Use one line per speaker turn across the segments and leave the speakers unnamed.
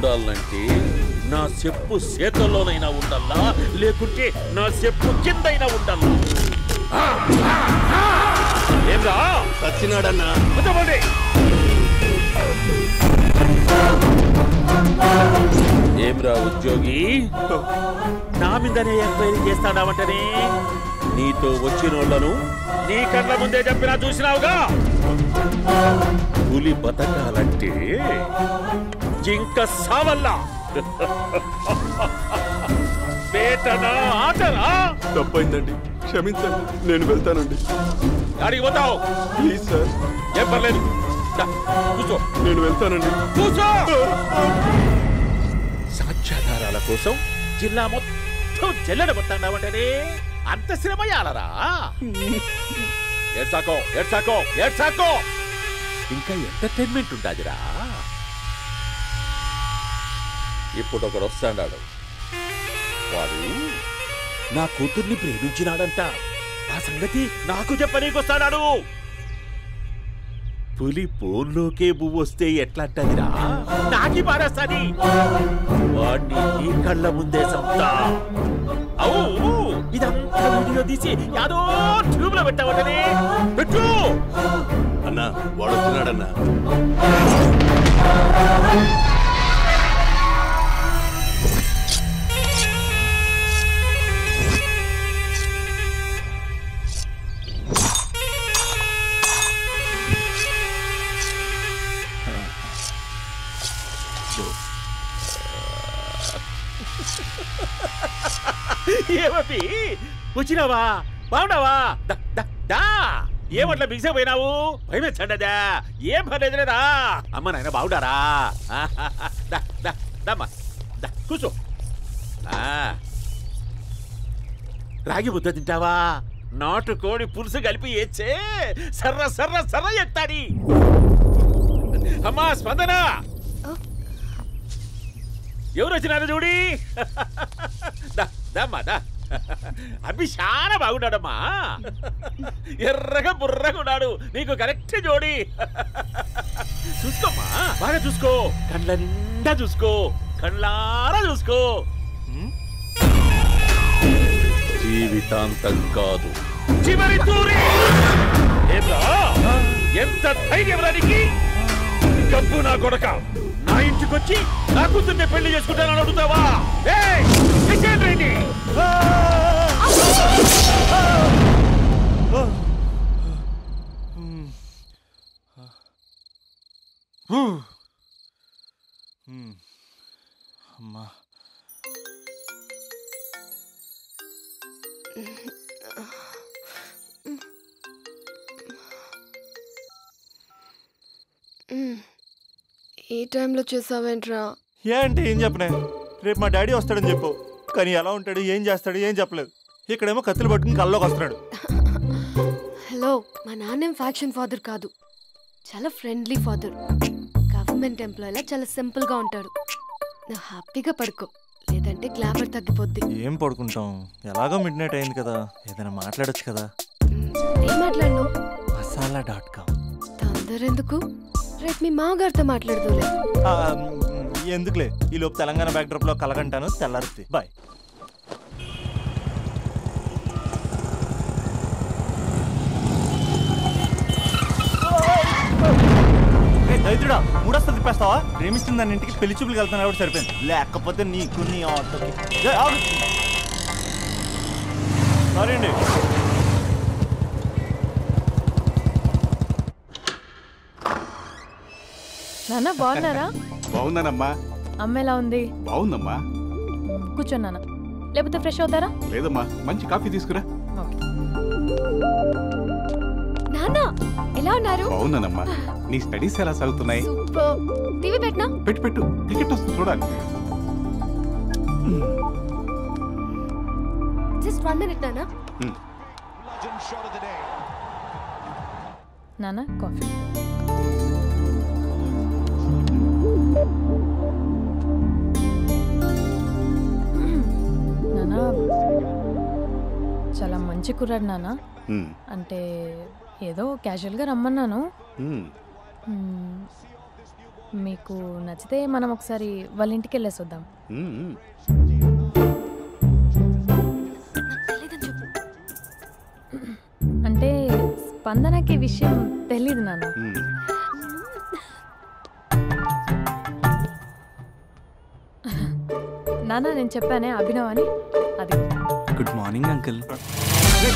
ఉండాలంటే నా చెప్పు చేతల్లోనైనా ఉండాలా, లేకుంటే నా చెప్పు కిందైనా ఉండాలా? ఏమ్రా
సచ్చినాడన్నా?
ఏమ్రా ఉద్యోగి, నా మీదనే ఎంక్వైరీ చేస్తాడావంటనే? నీతో వచ్చినోళ్లను నీ కళ్ళ ముందే చెప్పినా చూసినావుగా. పులి బతకాలంటే జింక సావల్లా. పేటనా ఆటనా?
తప్పైందండి, క్షమించండి, నేను వెళ్తానండి.
అడిగి పోతావు?
Please sir.
ఏం పర్లేదు, కూర్చో.
నేను వెళ్తానండి.
కూర్చో. సాక్ష్యాధారాల కోసం జిల్లా మొత్తం చెల్లడబట్టావంటనే అంత శ్రమయాలరా? ఏడ్సాకో ఏడ్సాకో ఏడ్సాకో, ఇంకా ఎంటర్టైన్మెంట్ ఉండాదిరా. ఇప్పుడు ఒకడు వస్తాడాడు, వాడు నా కూతుర్ని ప్రేమించినాడంట. ఆ సంగతి నాకు చెప్పనీకొస్తాడాడు. పులి పోన్లోకే పువ్వు వస్తే ఎట్లాంటదిరా? నాకి పారేస్తాది. వాడిని నీ కళ్ళ ముందే సంతా. అవు ఇదంతా వీడియో తీసి యాదో ట్యూబ్ లో పెట్టావటనే. పెట్టు
అన్నా, వాడు వచ్చినాడన్నా.
ఏమీ వచ్చినావా? బాగున్నావా? ఏమట్లా బిగిసే పోయినావు? భయమేచ్చండదా? ఏం పర్లేదులేదా? అమ్మ నాయన బాగుండారా? కూర్చో. రాగి ముద్ద తింటావా? నాటు కోడి పులుసు కలిపి ఏచ్చే సర్ర సర్ర సర్ర ఎత్తాడి. అమ్మా స్పందన, ఎవరు వచ్చినారు చూడి. అబ్బి చాలా బాగున్నాడమ్మా. ఎర్రగా బుర్రగా ఉన్నాడు. నీకు కరెక్ట్ జోడి. చూసుకోమ్మా, బాగా చూసుకో. కళ్ళ నిండా చూసుకో, కళ్ళారా చూసుకో. జీవితాంతం కాదు, చివరి తూరి. ఎంత ధైర్యం రానికి? డబ్బు నా కొడక నా ఇంటికొచ్చి నా కూతుర్ని పెళ్లి చేసుకుంటానని అడుగుతావా?
అమ్మా,
ఈ టైంలో చేసావేంట్రా?
ఏంటి ఏం చెప్పనే? రేపు మా డాడీ వస్తాడని చెప్పు, కానీ ఎలా ఉంటాడు, ఏం చేస్తాడు, ఏం చెప్పలేదు. ఇక్కడేమో కత్తులు పట్టుకుని కల్లోకి వస్తున్నాడు.
హలో, మా నాన్నేం ఫ్యాక్షన్ ఫాదర్ కాదు, చాలా ఫ్రెండ్లీ ఫాదర్. గవర్నమెంట్ ఎంప్లాయీలా చాలా సింపుల్ గా ఉంటాడు. నువ్వు హ్యాపీగా పడుకో, లేదంటే గ్లామర్ తగ్గిపోద్ది.
ఏం పడుకుంటాం, ఎలాగో మిడ్ నైట్ అయింది కదా, ఏదైనా మాట్లాడొచ్చు కదా.
ఏం మాట్లాడను?
masala.com.
తొందర ఎందుకు? రేపు మీ మామగారితో మాట్లాడదులే.
ఎందుకులే, ఈ లోపు తెలంగాణ బ్యాక్డ్రాప్ లో కలగంటాను. తెల్లారుద్ది. బాయ్. దైత్రుడా, మూడొస్తా తిప్పేస్తావా? ప్రేమిస్తుంది దాని ఇంటికి పెళ్లి చూపులు వెళ్తాను కాబట్టి సరిపోయింది, లేకపోతే నీకు నీ ఆటోకి. సారీ అండి.
నాన్న బాగున్నారా?
బాగున్నానమ్మా.
అమ్మ ఎలా ఉంది?
బాగుందమ్మా.
కూర్చోన్నానా, లేకపోతే ఫ్రెష్ అవుతారా?
లేదమ్మా, మంచి కాఫీ తీసుకురా.
నాన్న ఎలా ఉన్నారు?
బాగున్నానమ్మా. నీ స్టడీస్ ఎలా సాగుతున్నాయి?
టీవీ పెట్టనా?
పెట్టు పెట్టు, టికెట్ వస్తుంది చూడాలి.
జస్ట్ 1 minute నాన్న.
నాన్న కాఫీ. నాన్న చాలా మంచి కుర్రాడు నాన్న. అంటే ఏదో క్యాజువల్గా రమ్మన్నాను. మీకు నచ్చితే మనం ఒకసారి వాళ్ళ ఇంటికి వెళ్ళేసి వద్దాం. అంటే స్పందనకి విషయం తెలీదు నాన్న. నాన్న నేను చెప్పానే అభినవ్ అని, అది.
Good morning uncle.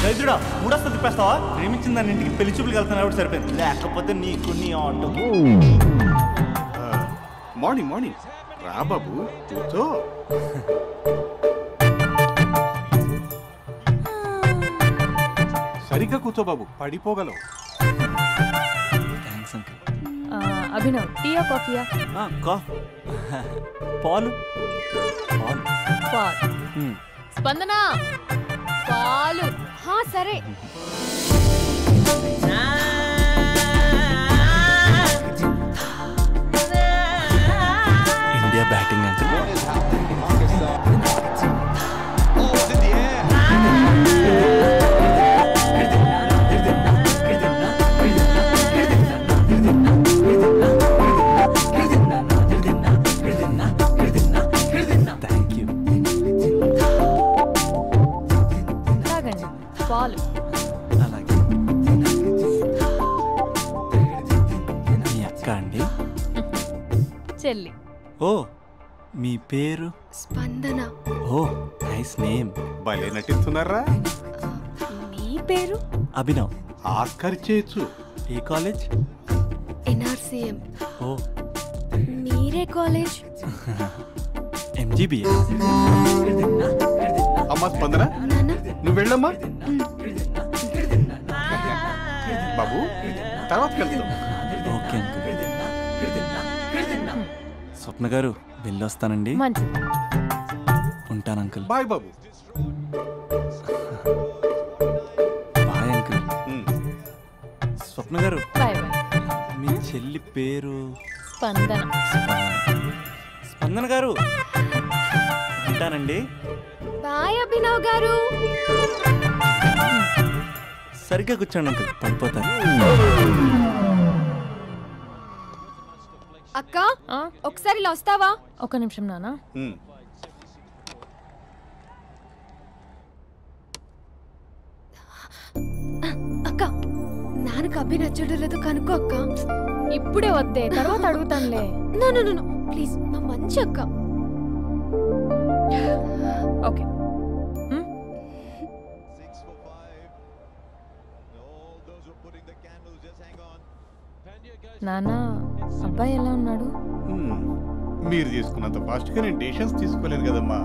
రైతుడా మూడొస్తా తిప్పేస్తావా? ప్రేమించిన దాని ఇంటికి పెళ్లి చూపులు వెళ్తాను కాబట్టి సరిపోయింది, లేకపోతే నీకు నీ ఆటో.
మార్నింగ్ మార్నింగ్ రా బాబు, కూర్చో. సరిగ్గా కూర్చో బాబు, పడిపోగలవు.
Thanks uncle.
అభినవ్ టీయా కాఫీయా?
పాలు.
పాలు. స్పందన పాలు.
సరే.
India batting uncle.
పాలు.
అలాగే. మీ అక్క అండి?
చెల్లి.
ఓ, మీ పేరు?
స్పందన.
ఓ, నైస్ నేమ్.
భలే నటిస్తున్నారా?
మీ పేరు?
అభినవ్.
ఆస్కర్ చేయొచ్చు.
ఏ కాలేజ్?
NRCM.
ఓ,
మీరే కాలేజ్?
MGBA.
అమ్మా స్పందన, నువ్వు వెళ్ళమ్మా. బాబు తర్వాత వెళ్తాం.
Okay uncle. స్వప్న గారు వెళ్ళొస్తానండి.
మంచిది.
ఉంటాను అంకుల్.
బాయ్ బాబు.
Bye uncle. స్వప్న గారు,
బాయ్ బాయ్.
మీ చెల్లి పేరు?
స్పందన.
స్పందన గారు, ఉంటానండి.
బాయ్ అభినవ్ గారు.
సరిగ్గా కూర్చోండి అంకుల్, పడిపోతారు.
అక్క ఒకసారి ఇలా వస్తావా?
ఒక నిమిషం నాన్న.
అక్క నాన్నకు అభి నచ్చడం లేదో కనుక్కో అక్క.
ఇప్పుడే వద్దే, తర్వాత అడుగుతానులే.
నో నో నో ప్లీజ్, నా మంచి అక్క.
ఓకే. నాన్న, అబ్బాయి ఎలా ఉన్నాడు?
మీరు తీసుకున్నంత ఫాస్ట్ గా నేను డెసిషన్స్ తీసుకోలేదు కదమ్మా.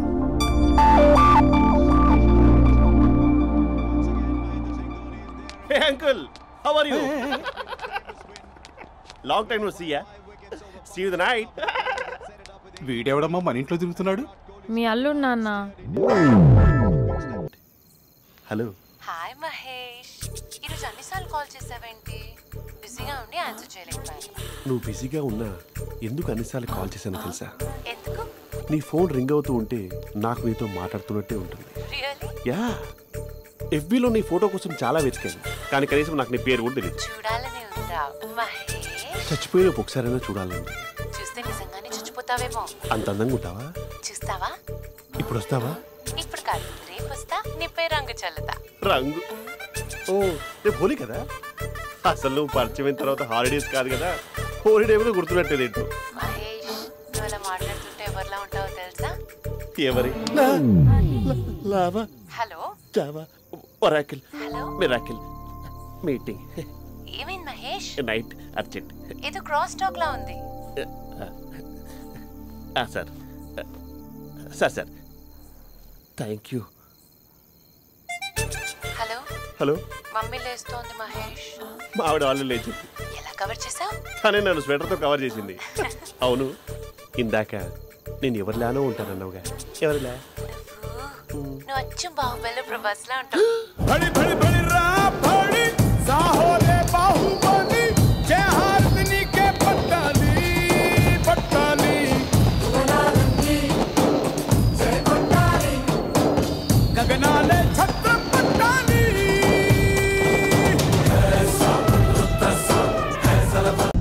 Hey uncle, how are you? Long time no see ya. See you the night.
వీడెవడమ్మా మన ఇంట్లో తిరుగుతున్నాడు?
మీ అల్లుడు నాన్న.
హలో.
హాయ్ మహేష్, ఈరోజు అన్నిసార్లు కాల్ చేసావేంటి? బిజీగా ఉండి ఆన్సర్ చేయలేకపోయాను.
నువ్వు బిజీగా ఉన్నా ఎందుకు అన్నిసార్లు కాల్ చేశానో తెలుసా?
ఎందుకు?
నీ ఫోన్ రింగ్ అవుతూ ఉంటే నాకు నీతో మాట్లాడుతున్నట్టే ఉంటుంది.
రియల్లీ?
యా, FBలో నీ ఫోటో కోసం చాలా వెతికాను, కానీ కనీసం నాకు నీ పేరు కూడా తెలియదు.
చూడాలని ఉందా మహేష్?
చచ్చిపోయిన ఒకసారైనా చూడాలండి.
చూస్తే నిజంగానే చచ్చిపోతావేమో.
అంత అందంగా ఉంటావా?
చూస్తావా?
ఇప్పుడు వస్తావా?
ఇప్పుడు కాదు, రేపు వస్తా, నీపై రంగు చల్లుతా.
రంగు? ఓ, రేపు హోలీ కదా. అసలు నువ్వు పరిచయం తర్వాత హాలిడేస్ కాదు కదా, హోలిడే కూడా గుర్తున్నట్టేది ఏంటో.
మహేష్, నువ్వు అలా మాట్లాడుతుంటే ఎవరిలా ఉంటావో తెలుసా?
ఎవరి? Lava,
hello,
Java, Oracle,
hello,
miracle, meeting,
ఏమైంది మహేష్?
Night, urgent.
ఏదో క్రాస్ టాక్ లా ఉంది.
Sir sir sir thank you.
Hello
hello,
mummy లేస్తోంది మహేష్.
మా ఆవిడ వాళ్ళు లేచింది.
ఎలా కవర్ చేసావు?
కానీ నన్ను స్వెటర్తో కవర్ చేసింది. అవును, ఇందాక నేను ఎవరిలానో ఉంటానన్నావుగా, ఎవరిలా?
నువ్వు అచ్చం బాహుబలి ప్రభాస్ లా ఉంటావు.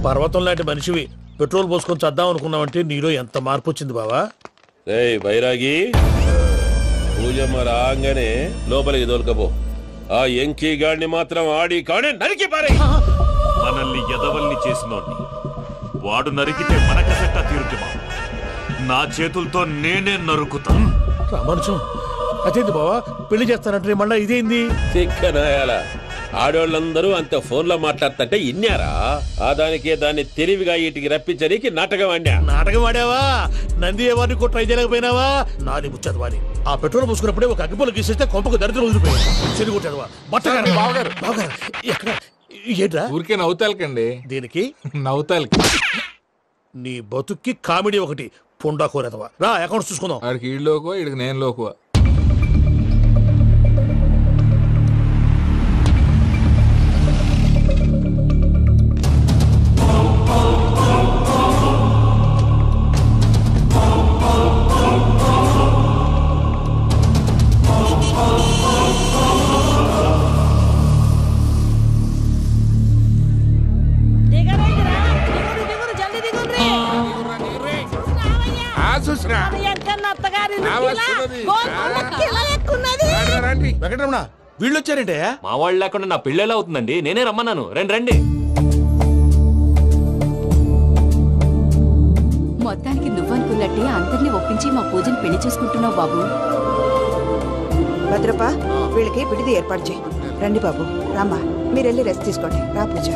పర్వతం లాంటి మనిషివి,
పెట్రోల్ పోసుకొని చద్దాం అనుకున్నావంటే నీలో ఎంత మార్పు వచ్చింది బావా.
ఏయ్ బైరాగి, పూజమ్మ రాగానే లోపలికి దొరకపో. ఆ ఎంకీ గాడిని మాత్రం ఆడి కాడే నరికి పారే.
మనల్ని ఎదవల్ని చేసినోడ్ని వాడు నరికితే మనకసెట్ట తీరుతుమా? నా చేతులతో నేనే నరుకుతా.
రామానుజం, అదేంటి బావా పెళ్లి చేస్తానంటే మళ్ళా ఇదేంది?
చిక్కనాయాల ఆడోళ్ళందరూ అంత ఫోన్లో మాట్లాడుతుంటే ఇన్నారా? ఆ దానికే దాన్ని తెలివిగా వీటికి రప్పించడానికి నాటకం ఆడా.
నాటకం ఆడావా? నంది ఎవరిని కూడా ట్రై చేయలేకపోయినావా? నాది ముచ్చదు వాని. ఆ పెట్రోల్ పోసుకున్నప్పుడే ఒక అగ్గిపొల గీసేస్తే కొంపకు దరిద్రం వదిలిపోయింది. చెరి కొట్టాడువా? బట్టగారు బావగారు బావగారు ఎక్కడ ఏంట్రా?
ఊరికే నవ్వుతాలకండి.
దీనికి
నవ్వుతాలకి
నీ బతుక్కి కామెడీ ఒకటి. పొండా కోరేదవా రా అకౌంట్స్ చూసుకుందాం.
ఆడికి ఈడులోకో ఇడికి నేను లోకువా.
వెంకటరమణ వీళ్ళు వచ్చారంటే
మా వాళ్ళు లేకుండా నా పెళ్ళేలా అవుతుందండి? నేనే రమ్మన్నాను. రండి రండి.
మొత్తానికి నువ్వనుకున్నట్టే అందరినీ ఒప్పించి మా పూజని పెళ్లి చేసుకుంటున్నావు బాబు.
భద్రప వీళ్ళకి విడిది ఏర్పాటు చేయి. రండి బాబు, రామ్మా మీరు వెళ్ళి రెస్ట్ తీసుకోండి. రా పూజ.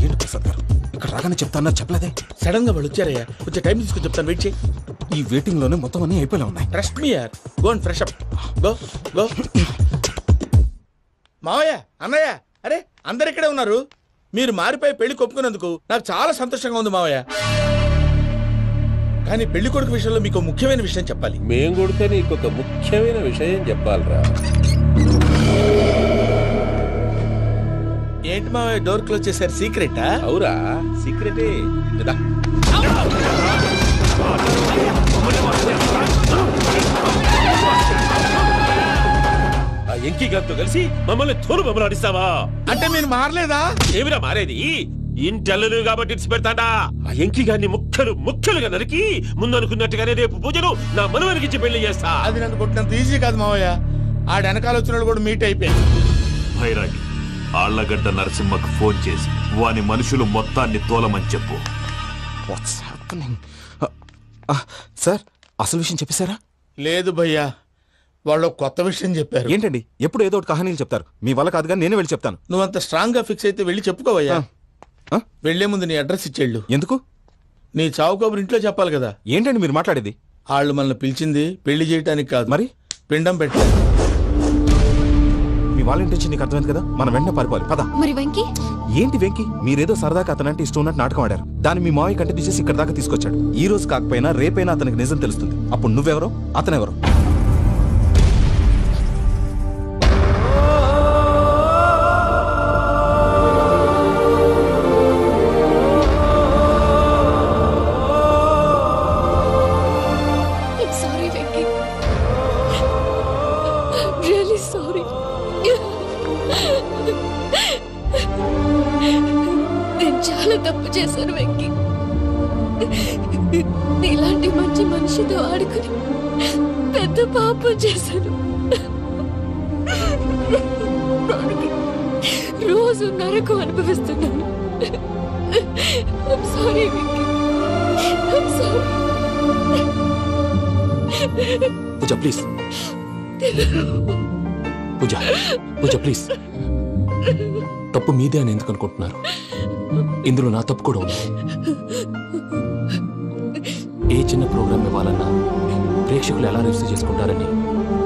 ఏంటి ప్రసాద్ గారు ఇక్కడ రాగానే చెప్తాను చెప్పలేదే?
సడన్ గా వాళ్ళు వచ్చారయ్యా, కొంచెం టైం తీసుకొని చెప్తాను. వెయిట్ చేయి.
ఈ వెయిటింగ్ లోనే మొత్తం అన్ని అయిపోయి ఉన్నాయి.
ట్రస్ట్ మీ యార్. Go and fresh up. Go go. మావయ్య, అన్నయ్య, అరే అందరు ఇక్కడే ఉన్నారు. మీరు మారిపోయి పెళ్లి కొప్పుకున్నందుకు నాకు చాలా సంతోషంగా ఉంది మావయ్య. కానీ పెళ్లి కొడుకు విషయంలో మీకు ముఖ్యమైన విషయం చెప్పాలి.
మేం కొడితే నీకు ఒక ముఖ్యమైన విషయం చెప్పాలిరా.
ఏంటి మావయ్య డోర్ క్లోజ్ చేశారు? సీక్రెటా?
అవురా, సీక్రెటే. ఆ ఎంకీ గారితో కలిసి మమ్మల్ని తోలు బొమ్మలాడిస్తావా?
అంటే మీరు మారలేదా?
ఏమిరా మారేది? ఇంటల్లు కాబట్టి ఇడిచి పెడతాడా? ఆ ఎంకీ గారిని ముక్కలుగా నరికి ముందనుకున్నట్టుగానే రేపు పూజను నా మనవనికిచ్చి పెళ్లి చేస్తా.
అది నన్ను కొట్టినంత ఈజీ కాదు మావయ్య. ఆ వెనకాల వచ్చిన వాళ్ళు కూడా మీట్ అయిపోయారు.
భైరాగి, ఆళ్లగడ్డ నరసింహకు ఫోన్ చేసి వాని మనుషులు మొత్తాన్ని తోలమని చెప్పు.
సార్ అసలు విషయం చెప్పేశారా?
లేదు భయ్యా, వాళ్ళు కొత్త విషయం చెప్పారు.
ఏంటండి ఎప్పుడు ఏదో ఒకటి కహానీలు చెప్తారు? మీ వల్ల కాదు కానీ నేనే వెళ్ళి చెప్తాను.
నువ్వంత స్ట్రాంగ్ గా ఫిక్స్ అయితే వెళ్ళి చెప్పుకోవయ్యా. వెళ్లే ముందు నీ అడ్రస్ ఇచ్చేళ్ళు.
ఎందుకు?
నీ చావు కబురు ఇంట్లో చెప్పాలి కదా.
ఏంటండి మీరు మాట్లాడేది?
వాళ్ళు మనల్ని పిలిచింది పెళ్లి చేయడానికి కాదు,
మరి
పిండం పెట్టారు.
మీ వాళ్ళ ఇంటెన్షన్ నీకు అర్థమైంది కదా. మనం వెంటనే పారిపోవాలి. పద.
మరి వెంకీ?
ఏంటి వెంకీ? మీరేదో సరదాగా అతనంటే ఇష్టం ఉన్నట్టు నాటకం ఆడారు. దాన్ని మీ మావయ్య కంటే తీసేసి ఇక్కడ దాకా తీసుకొచ్చాడు. ఈ రోజు కాకపోయినా రేపైనా అతనికి నిజం తెలుస్తుంది. అప్పుడు నువ్వెవరో అతనెవరో.
నేను చాలా తప్పు చేశాను వెంకీ. ఇలాంటి మంచి మనిషితో ఆడుకుని పెద్ద పాపం చేశాను. రోజు నరకం అనుభవిస్తున్నాను. I'm sorry, Venky. I'm sorry.
Pooja please. Pooja please. తప్పు మీదే అని ఎందుకు అనుకుంటున్నారు? ఇందులో నా తప్పు కూడా ఉంది. ఏ చిన్న ప్రోగ్రామ్ ఇవ్వాలన్నా ప్రేక్షకులు ఎలా రిసీవ్ చేసుకుంటారని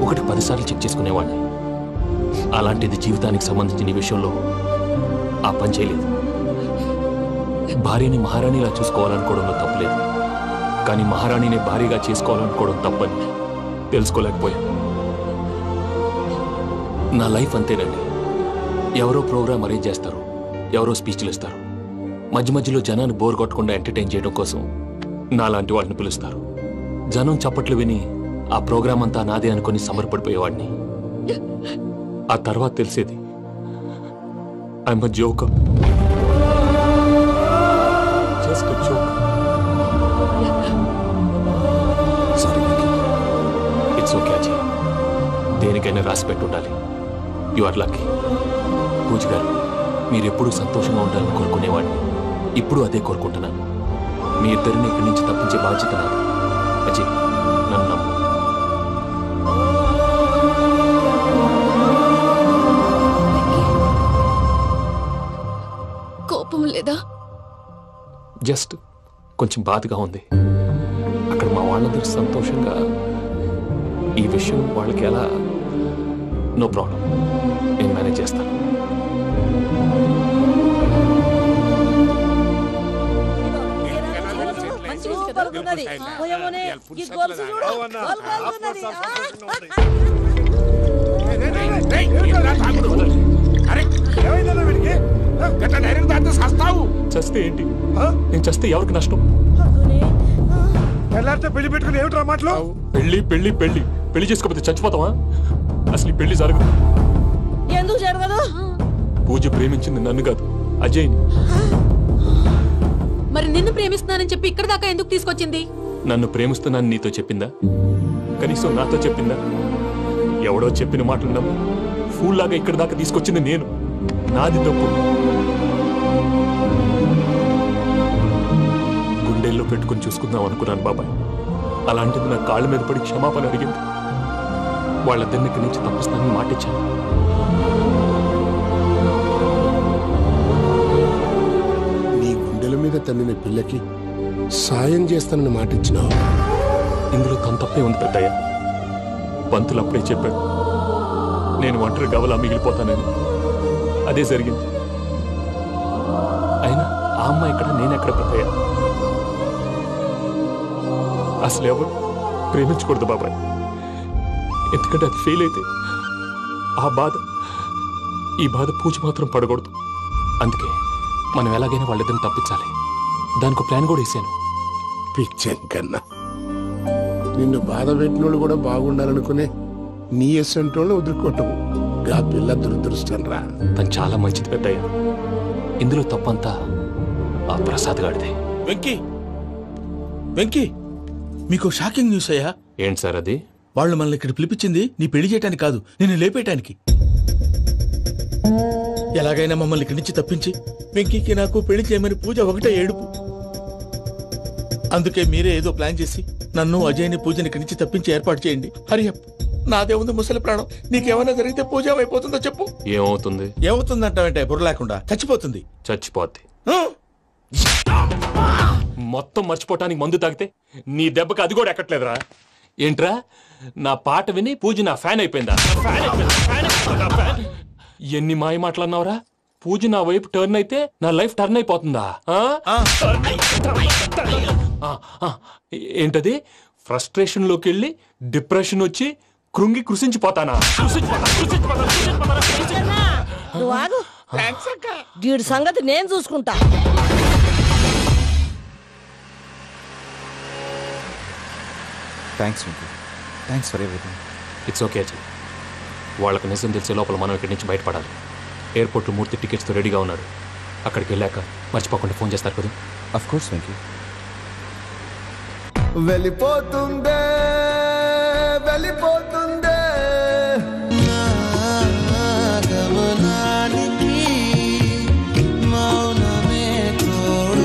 1-10 సార్లు చెక్ చేసుకునేవాడిని. అలాంటిది జీవితానికి సంబంధించిన ఈ విషయంలో ఆ పని చేయలేదు. భార్యని మహారాణిలా చూసుకోవాలనుకోవడంలో తప్పులేదు, కానీ మహారాణిని భార్యగా చేసుకోవాలనుకోవడం తప్పని తెలుసుకోలేకపోయాను. నా లైఫ్ అంతేనండి. ఎవరో ప్రోగ్రామ్ అరేంజ్ చేస్తారు, ఎవరో స్పీచ్లు ఇస్తారు, మధ్య మధ్యలో జనాన్ని బోర్ కొట్టకుండా ఎంటర్టైన్ చేయడం కోసం నాలాంటి వాళ్ళని పిలుస్తారు. జనం చప్పట్లు విని ఆ ప్రోగ్రామ్ అంతా నాదే అనుకుని సమర్పడిపోయేవాడిని. ఆ తర్వాత తెలిసేది I'm a joker. Just a joke. Sorry it's okay Ajay. దేనికైనా రాసి పెట్టి ఉండాలి. You are lucky. పూజ గారు, మీరు ఎప్పుడూ సంతోషంగా ఉండాలని కోరుకునేవాడిని. ఇప్పుడు అదే కోరుకుంటున్నాను. మీ ఇద్దరిని ఇక్కడి నుంచి తప్పించే బాధ్యత నాది. అజయ్, నన్ను నమ్ము.
కోపం లేదా?
జస్ట్ కొంచెం బాధగా ఉంది. అక్కడ మా వాళ్ళందరూ సంతోషంగా ఈ విషయం వాళ్ళకి ఎలా. నో ప్రాబ్లం, నేను మేనేజ్ చేస్తాను. చస్తే ఏంటి? నేను చస్తే ఎవరికి నష్టం?
పెళ్లి పెట్టుకుని ఏమిట్రా మాటలు?
పెళ్లి పెళ్లి పెళ్లి పెళ్లి చేసుకోకపోతే చచ్చిపోతావా? అసలు ఈ పెళ్లి జరగదు.
ఎందుకు జరగదు?
పూజ ప్రేమించింది నన్ను కాదు, అజయ్ని.
మరి నిన్ను ప్రేమిస్తున్నానని చెప్పి ఇక్కడ దాకా ఎందుకు తీసుకొచ్చింది?
నన్ను ప్రేమిస్తున్నాను నీతో చెప్పిందా? కనీసం నాతో చెప్పిందా? ఎవడో చెప్పిన మాటలు నమ్ము ఫూల్ లాగా ఇక్కడ దాకా తీసుకొచ్చింది నేను. నాది తప్పు. గుండెల్లో పెట్టుకుని చూసుకుందాం అనుకున్నాను బాబాయ్. అలాంటిది నా కాళ్ళ మీద పడి క్షమాపణ అడిగింది. వాళ్ళిద్దరిని ఇక్కడి నుంచి తప్పిస్తానని మాటిచ్చాను.
నీ గుండెల మీద తన్నిన పిల్లకి సాయం చేస్తానని మాటిచ్చినావు.
ఇందులో తన తప్పే ఉంది పెద్దయ్య. పంతులు అప్పుడే చెప్పాడు నేను ఒంటరి గవలా మిగిలిపోతానని. అదే జరిగింది. అయినా ఆ అమ్మాయి ఎక్కడ, నేనెక్కడ పెద్దయ్య? అసలు ఎవరు ప్రేమించకూడదు బాబాయ్. ఎందుకంటే అది ఫెయిల్ అయితే ఆ బాధ, ఈ బాధ పూజ మాత్రం పడకూడదు. అందుకే మనం ఎలాగైనా వాళ్ళిద్దరిని తప్పించాలి. దానికి ప్లాన్ కూడా వేసాను.
పిచ్చం కన్నా నిన్ను బాధ పెట్టినోళ్ళు కూడా బాగుండాలనుకునే నీ ఎస్సంటోళ్ళు వదులుకోవటం ఆ పిల్ల దురదృష్టం రా.
తను చాలా మంచిది పెద్దయ్య. ఇందులో తప్పంతా ఆ ప్రసాద్ గాడిదే.
వెంకీ, వెంకీ, మీకు షాకింగ్ న్యూస్ అయ్యా.
ఏంటి సార్ అది?
వాళ్ళు మనల్ని ఇక్కడ పిలిపించింది నీ పెళ్లి చేయటానికి కాదు, నిన్ను లేపేయటానికి. ఎలాగైనా మమ్మల్ని ఇక్కడి నుంచి తప్పించి వెంకీకి నాకు పెళ్లి చేయమని పూజ ఒకటే ఏడుపు. అందుకే మీరే ఏదో ప్లాన్ చేసి నన్ను అజయ్ని పూజని ఇక్కడి నుంచి తప్పించి ఏర్పాటు చేయండి. హరియప్, నాదే ఉంది ముసలి ప్రాణం. నీకేమైనా జరిగితే పూజ అయిపోతుందో చెప్పు.
ఏమవుతుంది?
ఏమవుతుందంటావంటే బుర్ర లేకుండా చచ్చిపోతుంది.
చచ్చిపోద్ది. మొత్తం మర్చిపోవటానికి మందు తాగితే నీ దెబ్బకి అది కూడా ఎక్కట్లేదురా. ఏంట్రా, నా పాట విని పూజ నా ఫ్యాన్ అయిపోయిందా? ఎన్ని మాయ మాటలన్నావురా? పూజ నా వైపు టర్న్ అయితే నా లైఫ్ టర్న్ అయిపోతుందా? ఏంటది? ఫ్రస్ట్రేషన్ లోకి వెళ్ళి డిప్రెషన్ వచ్చి కృంగి కృషించిపోతానా?
వీడి సంగతి నేను చూసుకుంటా.
Thanks for everything.
It's okay Ajay. వాళ్ళకి నిజం తెలిసే లోపల మనం ఇక్కడి నుంచి బయటపడాలి. ఎయిర్పోర్ట్లో మూర్తి టికెట్స్తో రెడీగా ఉన్నాడు. అక్కడికి వెళ్ళాక మర్చిపోకుండా ఫోన్ చేస్తారు కదా.
Of course Venky.
వెళ్ళిపోతుందే వెళ్ళిపోతుందే గమనానికి మౌనమే తోడు.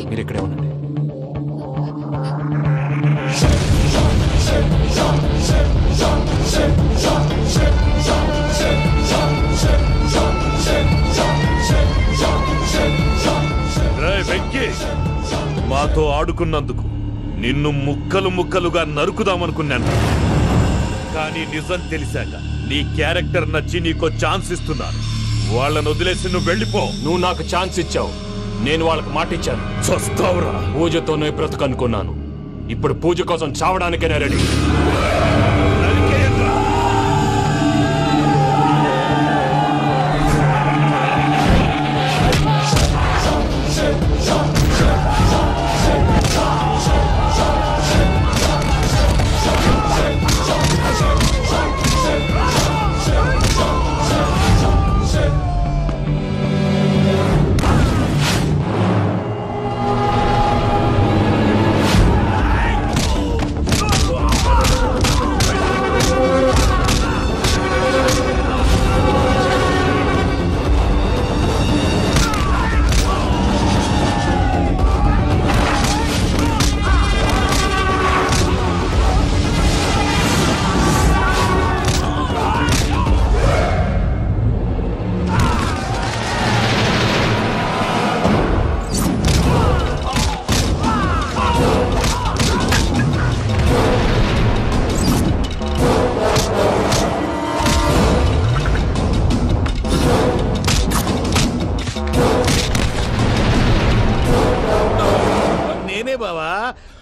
మీరు ఇక్కడే ఉండండి.
మాతో ఆడుకున్నందుకు నిన్ను ముక్కలు ముక్కలుగా నరుకుదామనుకున్నాను. కానీ నిజం తెలిసాక నీ క్యారెక్టర్ నచ్చి నీకో ఛాన్స్ ఇస్తున్నాను. వాళ్ళను వదిలేసి నువ్వు వెళ్ళిపో.
నువ్వు నాకు ఛాన్స్ ఇచ్చావు, నేను వాళ్ళకి మాట ఇచ్చాను.
చస్తావురా.
పూజతోనే బ్రతుకనుకున్నాను, ఇప్పుడు పూజ కోసం చావడానికైనా రెడీ.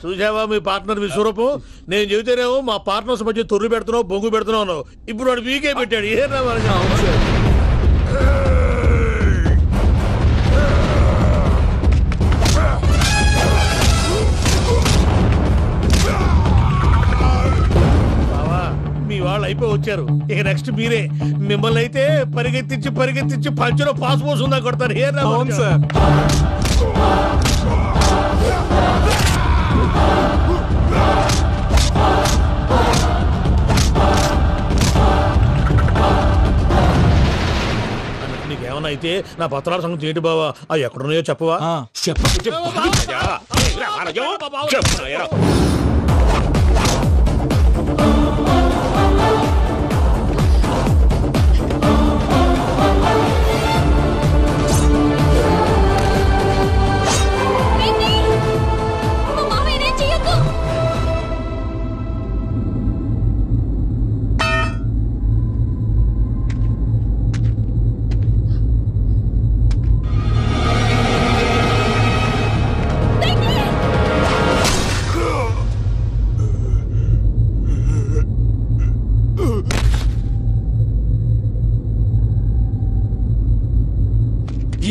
చూసావా మీ పార్ట్నర్ విశ్వరూపం? నేను చెబితేనేమో మా పార్ట్నర్స్ మధ్య తొర్రు పెడుతున్నావు, బొంగు పెడుతున్నావు. ఇప్పుడు వాడు వీకే పెట్టాడు. ఏ బావా, మీ వాళ్ళు అయిపోయి వచ్చారు. ఇక నెక్స్ట్ మీరే. మిమ్మల్ని అయితే పరిగెత్తించి పరిగెత్తించి పంచులో పాస్ పోసుందా కొడతారు. ఏ సార్ నీకేమన్నా అయితే నా పత్రాల సంగతి ఏంటి బావా? అవి ఎక్కడున్నాయో చెప్పవా?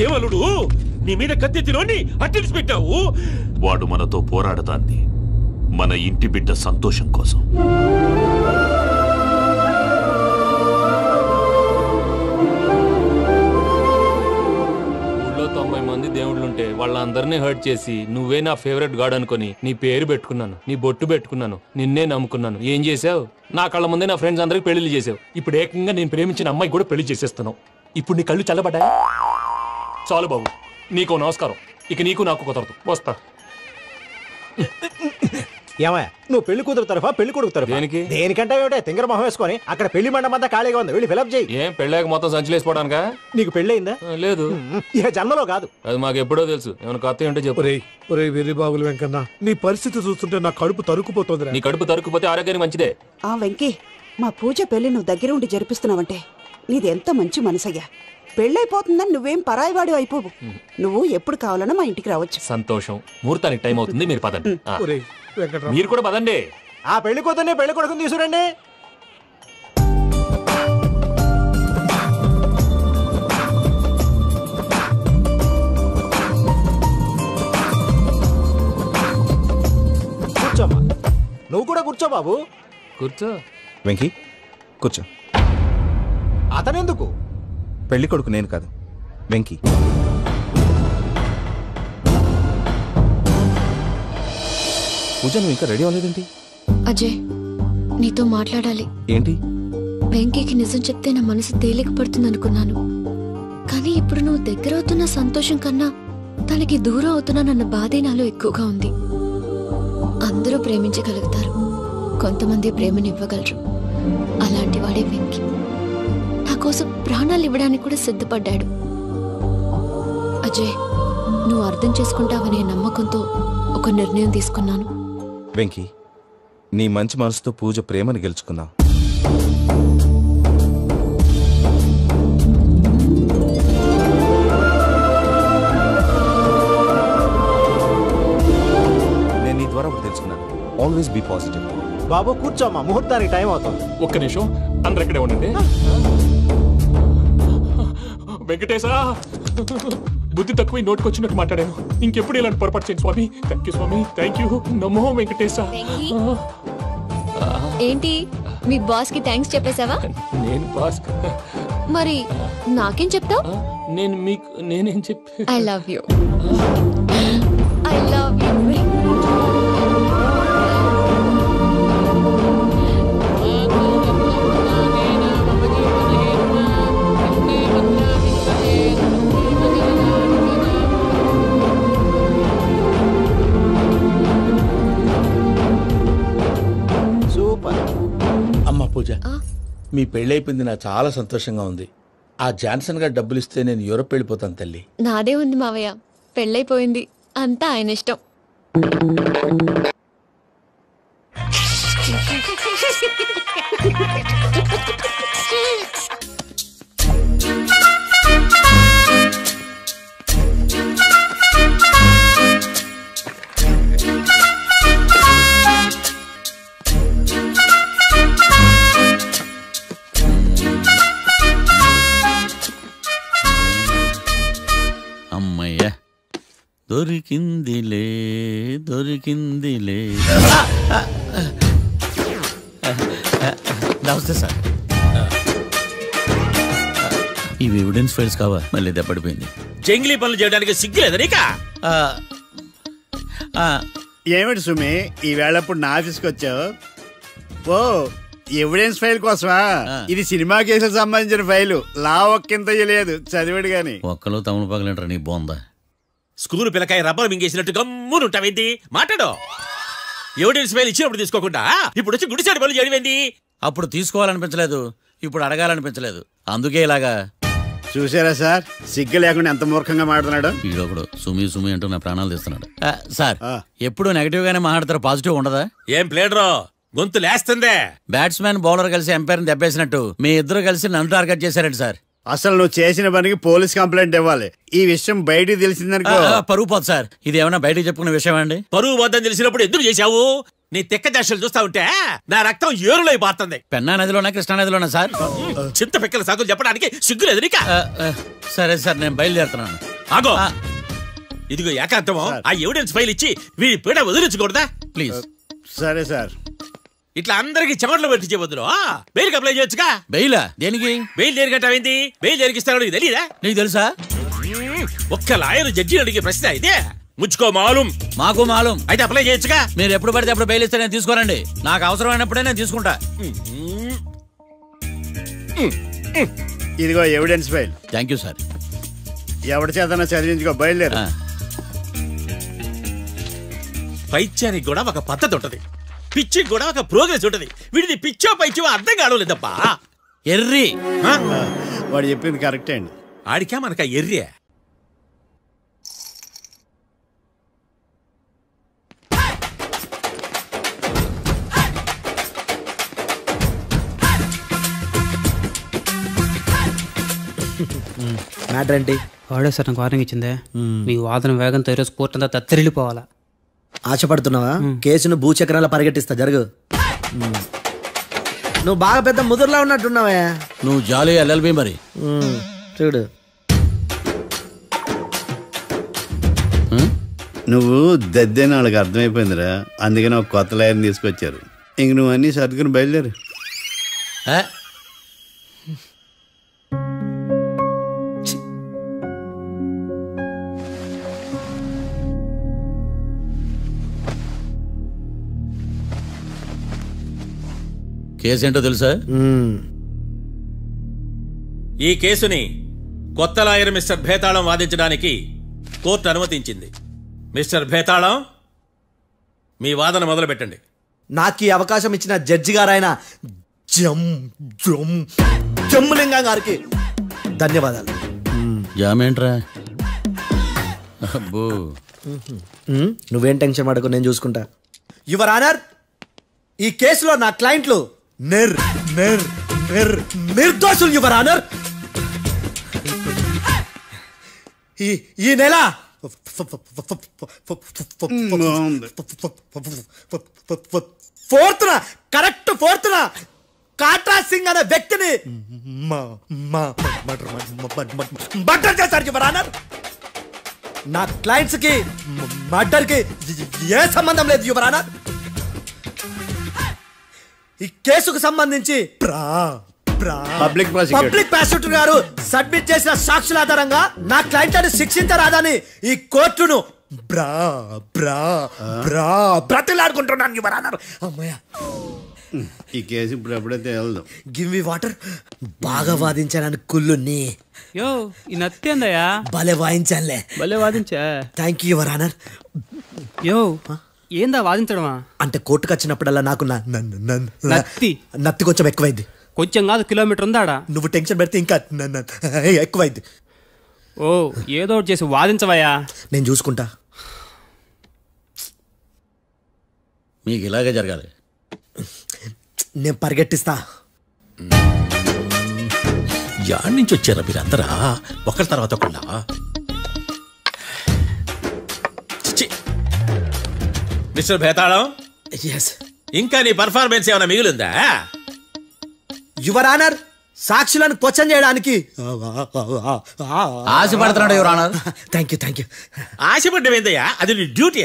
ఏమలుడు, నీ మీద కత్తెత్తిలోని అట్టెలిసి పెట్టావు.
వాడు మనతో పోరాడతాంది మన ఇంటి బిడ్డ సంతోషం కోసం.
ఊళ్ళో 90 మంది దేవుళ్ళుంటే వాళ్ళందరినీ హర్ట్ చేసి నువ్వే నా ఫేవరెట్ గాడ్ అనుకుని నీ పేరు పెట్టుకున్నాను, నీ బొట్టు పెట్టుకున్నాను, నిన్నే నమ్ముకున్నాను. ఏం చేసావు? నా కళ్ళ ముందే నా ఫ్రెండ్స్ అందరికి పెళ్లి చేసావు. ఇప్పుడు ఏకంగా నేను ప్రేమించిన అమ్మాయి కూడా పెళ్లి చేసేస్తున్నావు. ఇప్పుడు నీ కళ్ళు చల్లబడ్డాయి. చాలు బాబు, నీకు నమస్కారం. ఇక నీకు నాకు కుదరదు. వస్తా.
ఏమయ్య, నువ్వు పెళ్లి కూతురు తరఫా పెళ్లి కొడుకు తరఫా?
దేనికి?
దేనికంటే ఏమిటే తింగర మొహం వేసుకొని అక్కడ పెళ్లి మండపం అంతా ఖాళీగా ఉంది, వెళ్ళి ఫిలప్ చేయి.
ఏం పెళ్ళాక మొత్తం సంచలేసిపోవడానికా?
నీకు పెళ్ళయిందా?
లేదు.
ఇక జన్మలో కాదు.
అది మాకు ఎప్పుడో తెలుసు. ఏమైనా కొత్త ఉంటే చెప్పు.
ఒరే వెర్రి బాబులు వెంకన్న, నీ పరిస్థితి చూస్తుంటే నా కడుపు తరుక్కుపోతుంది.
నీ కడుపు తరుక్కుపోతే ఆరోగ్యానికి మంచిదే.
ఆ వెంకీ, మా పూజ పెళ్లి నువ్వు దగ్గర ఉండి జరిపిస్తున్నావంటే నీది ఎంత మంచి మనసయ్యా. పెళ్ళైపోతుందని నువ్వేం పరాయివాడి అయిపోవు. నువ్వు ఎప్పుడు కావాలన్నా మా ఇంటికి రావచ్చు.
సంతోషం. ముహూర్తానికి టైం అవుతుంది, మీరు పదండి. మీరు కూడా పదండి.
ఆ పెళ్లి కూతుర్ని పెళ్లి కొడుకుని తీసుకురండి. కూర్చోమ్మా. నువ్వు కూడా కూర్చో బాబు.
కూర్చో.
వెంకీ కూర్చో.
అతనెందుకు?
పెళ్లి కొడుకు నేను కాదు, వెంకీ. పూజ, నువ్వు ఇంకా రెడీ అవ్వలేదేంటి?
అజయ్, నీతో మాట్లాడాలి.
ఏంటి?
వెంకీకి నిజం చెప్తే నా మనసు తేలిక పడుతుంది అనుకున్నాను. కానీ ఇప్పుడు నువ్వు దగ్గర అవుతున్న సంతోషం కన్నా తనకి దూరం అవుతున్నానన్న బాధే నాలో ఎక్కువగా ఉంది. అందరూ ప్రేమించగలుగుతారు, కొంతమంది ప్రేమనివ్వగలరు. అలాంటి వాడే వెంకీ. నా కోసం ప్రాణాలు ఇవ్వడానికి కూడా సిద్ధపడ్డాడు. అజయ్, నువ్వు అర్థం చేసుకుంటావనే నమ్మకంతో ఒక నిర్ణయం తీసుకున్నాను.
వెంకీ, నీ మంచి మనసుతో పూజ ప్రేమని గెలుచుకుందాం. నేను నీ ద్వారా ఒకటి తెలుసుకున్నాను. Always be positive.
బాబు కూర్చోమ్మా, ముహూర్తానికి టైం అవుతుంది.
ఒక్క నిమిషం, అందరు ఇక్కడే ఉండండి. వెంకటేశా, బుద్ధి తక్కువ నోటికి వచ్చినట్టు మాట్లాడాను. ఇంకెప్పుడు ఇలాంటి పొరపాటు చేయండి స్వామి. థ్యాంక్ యూ స్వామి, థ్యాంక్ యూ. నమో వెంకటేశ.
ఏంటి మీ బాస్ కి థ్యాంక్స్ చెప్పేశావా?
నేను బాస్
మరి నాకేం చెప్తావు?
నేను మీకు నేనేం చెప్పి
I love you. I love you.
అమ్మ పూజ, మీ పెళ్ళైపోయింది, నాకు చాలా సంతోషంగా ఉంది. ఆ జాన్సన్ గారు డబ్బులు ఇస్తే నేను యూరోప్ వెళ్ళిపోతాను తల్లి.
నాదే ఉంది మావయ్య, పెళ్ళైపోయింది, అంతా ఆయన ఇష్టం.
అమ్మయ్య, దొరికిందిలే దొరికిందిలే. నమస్తే సార్. ఇవి ఎవిడెన్స్ ఫైల్స్ కావా? మళ్ళీ దెబ్బడిపోయింది. జంగిలీ పనులు చేయడానికి సిగ్గులేదు నీకా?
ఏమిటి సుమి, ఈ వేళప్పుడు నా ఆఫీస్కి వచ్చావు? ఓ, ఎవిడెన్స్ ఫైల్ కోసమా? ఇది సినిమా కేసులకు సంబంధించిన ఫైలు. లా ఒక్కింత లేదు, చదివాడు గాని.
ఒక్కలో తమను పగలంటారు నీ బోందా. School పిల్లకాయ rubber మింగేసినట్టు గమ్మునుంటావేంది? మాట్లాడు. ఎవిడెన్స్ ఫైల్ ఇచ్చినప్పుడు తీసుకోకుండా ఇప్పుడు వచ్చి గుడిసాడు పనులు చేయడమేంది? అప్పుడు తీసుకోవాలనిపించలేదు, ఇప్పుడు అడగాలనిపించలేదు, అందుకే ఇలాగా.
చూసారా సార్, సిగ్గు లేకుండా ఎంత మూర్ఖంగా మాట్లాడుతున్నాడు.
ఈడొకడు సుమి సుమి అంటూ నా ప్రాణాలు తీస్తున్నాడు. సార్, ఎప్పుడు నెగటివ్ గానే మాట్లాడతారు, పాజిటివ్ ఉండదా? ఏం ప్లేడరో గొంతు లేస్తుందే. బ్యాట్స్మెన్ బౌలర్ కలిసి ఎంపైర్ దెబ్బేసినట్టు మీ ఇద్దరు కలిసి నన్ను టార్గెట్ చేశారండి సార్.
అసలు నువ్వు చేసిన పనికి పోలీస్ కంప్లైంట్ ఇవ్వాలి. ఈ విషయం బయటికి తెలిసిందనుకో
పరువు పోదు సార్. ఇది ఏమైనా బయటకు చెప్పుకున్న విషయం అండి? పరువు పోద్దని తెలిసినప్పుడు ఎందుకు చేశావు? నీ తెక్క దశలు చూస్తా ఉంటే నా రక్తం ఏరులై పారుతుంది. పెన్నా నదిలోనా కృష్ణా నదిలోనా సార్? చింత పిక్కల సాకులు చెప్పడానికి సిగ్గులేదు నీక? సరే సార్, నేను బయలుదేరుతున్నాను. ఆగో, ఇదిగో ఏకాంతమో ఆ ఎవిడెన్స్ ఫైల్ ఇచ్చి వీడి పీడ వదిలించకూడదా ప్లీజ్?
సరే సార్.
ఇట్లా అందరికి చెమటలు పెట్టించే బదులు బెయిల్కి అప్లై చేయొచ్చుగా. బెయిలా? దేనికి? బెయిల్ దేనికంటావేంది? బెయిల్ దేనికిస్తాడో నీకు తెలియదా? నీకు తెలుసా? ఒక్క లాయర్ జడ్జి అడిగే ప్రశ్న అయితే ముచ్చుకో మాలూం. మాకు మాలూం అయితే అప్లై చేయొచ్చుగా. మీరు ఎప్పుడు పడితే అప్పుడు బెయిల్ ఇస్తే నేను తీసుకోరండి. నాకు అవసరమైనప్పుడే నేను తీసుకుంటా.
ఇదిగో evidence file.
Thank you sir.
ఎవరి చేతనా చదివించుకో, బయలుదేరు.
పైత్యానికి కూడా ఒక పద్ధతి ఉంటది, పిచ్చికి కూడా ఒక ప్రోగ్రెస్ ఉంటది. వీడిది పిచ్చో పైచో అర్థం కావలేదప్పా. ఎర్రి
వాడు చెప్పింది కరెక్టే అండి.
ఆడికా మనక ఎర్రి.
మ్యాటర్ ఏంటి?
వాడే సార్ నాకు వార్నింగ్ ఇచ్చిందే. మీ వాదన వేగంతో ఈరోజు కోర్టు అంతా తత్తరిల్లిపోవాలా.
ఆశపడుతున్నావా? కేసును భూచక్రాల పరిగెట్టిస్తా, జరుగు. నువ్వు బాగా పెద్ద ముదురులా ఉన్నట్టున్నావే.
నువ్వు జాలి ఎల్ఎల్బి మరి.
చూడు,
నువ్వు దద్దేని వాళ్ళకి అర్థమైపోయిందిరా, అందుకని ఒక కొత్త లాయర్ని తీసుకొచ్చారు. ఇంక నువ్వు అన్నీ సర్దుకుని బయలుదేరు.
కేసేంటో తెలుసా? ఈ కేసుని కొత్త లాయర్ మిస్టర్ భేతాళం వాదించడానికి కోర్టు అనుమతించింది. మిస్టర్ భేతాళం, మీ వాదన మొదలు పెట్టండి.
నాకు ఈ అవకాశం ఇచ్చిన జడ్జి గారైన జమ్ములింగం గారికి ధన్యవాదాలు.
జామేంట్రా?
నువ్వేం టెన్షన్ పడకు, నేను చూసుకుంటా. యువర్ ఆనర్, ఈ కేసులో నా క్లయింట్లు నిర్దోషులు యువర్ ఆనర్. ఈ నెల 4th correct 4th Katra Singh అనే వ్యక్తిని మర్డర్ చేశారు యువర్ ఆనర్. నా క్లయింట్స్ కి మర్డర్ కి ఏ సంబంధం లేదు యువర్ ఆనర్. ఈ కేసుకు సంబంధించి
పబ్లిక్
ప్రాసిక్యూటర్ గారు సబ్మిట్ చేసిన సాక్షుల ఆధారంగా నా క్లయింట్ అని శిక్షించరాదని ఈ కోర్టును బ్రతిలాడుకుంటున్నాను యువర్ ఆనర్. అమ్మయ్య,
ఈ కేసు ఇప్పుడు ఎప్పుడైతే వెళ్దాం.
Give me water. బాగా వాదించాను కుళ్ళుని.
యో ఈ నత్తేందయ్యా?
భలే వాయించానులే.
భలే వాదించా.
Thank you your honour.
Yo ఏందా వాదించడమా?
అంటే కోర్టుకు వచ్చినప్పుడల్లా నాకు నత్తి కొంచెం ఎక్కువైంది.
కొంచెం కాదు, కిలోమీటర్ ఉందాడా.
నువ్వు టెన్షన్ పెడితే ఇంకా ఎక్కువైంది.
ఓ ఏదో ఒకటి చేసి వాదించవయ్యా.
నేను చూసుకుంటా.
మీకు ఇలాగే జరగాలి.
నేను పరిగెట్టిస్తా.
యాడ్ నుంచి వచ్చారా మీరందరా ఒకరి తర్వాత ఒకళ్ళ? మిస్టర్ భేతాళం, ఇంకా నీ పర్ఫార్మెన్స్ ఏమైనా మిగిలిందా?
యువర్ ఆనర్, సాక్షులను క్వశ్చన్ చేయడానికి
ఆశపడుతున్నాడు యువర్ ఆనర్.
Thank you.
ఆశపడ్డమేందయ్యా? అది నీ డ్యూటీ.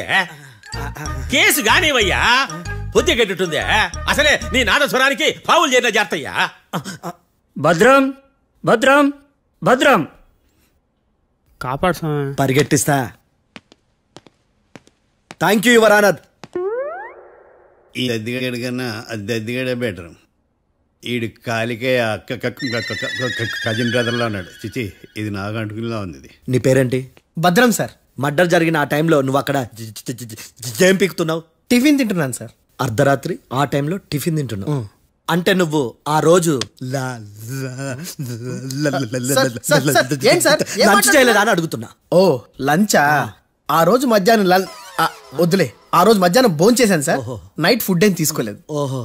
కేసు గానివయ్యా, బుద్ధి గట్టుందే. అసలే నీ నాదస్వరానికి పావులు చేరిన జాగ్రత్తయ్యా.
భద్రం భద్రం భద్రం కాపాడు.
పరిగెట్టిస్తా. Thank you your honour.
ఈ దద్దిగాడి కన్నా అది దద్దిగాడే బెటర్. ఈడు కాలికే కజిన్ బ్రదర్లో ఉన్నాడు. చిచి, ఇది నాకు అంటుకునిలా ఉంది.
నీ పేరేంటి?
భద్రం సార్.
మర్డర్ జరిగిన ఆ టైంలో నువ్వు అక్కడ ఏం పీకుతున్నావు?
టిఫిన్ తింటున్నాను సార్.
అర్ధరాత్రి ఆ టైంలో టిఫిన్ తింటున్నావు అంటే నువ్వు ఆ రోజు లంచ్ చేయలేదా అని అడుగుతున్నా.
ఓ లంచా? ఆ రోజు మధ్యాహ్నం వద్దులే, ఆ రోజు మధ్యాహ్నం భోంచేశాను సార్. నైట్ ఫుడ్ ఏం తీసుకోలేదు.
ఓహో,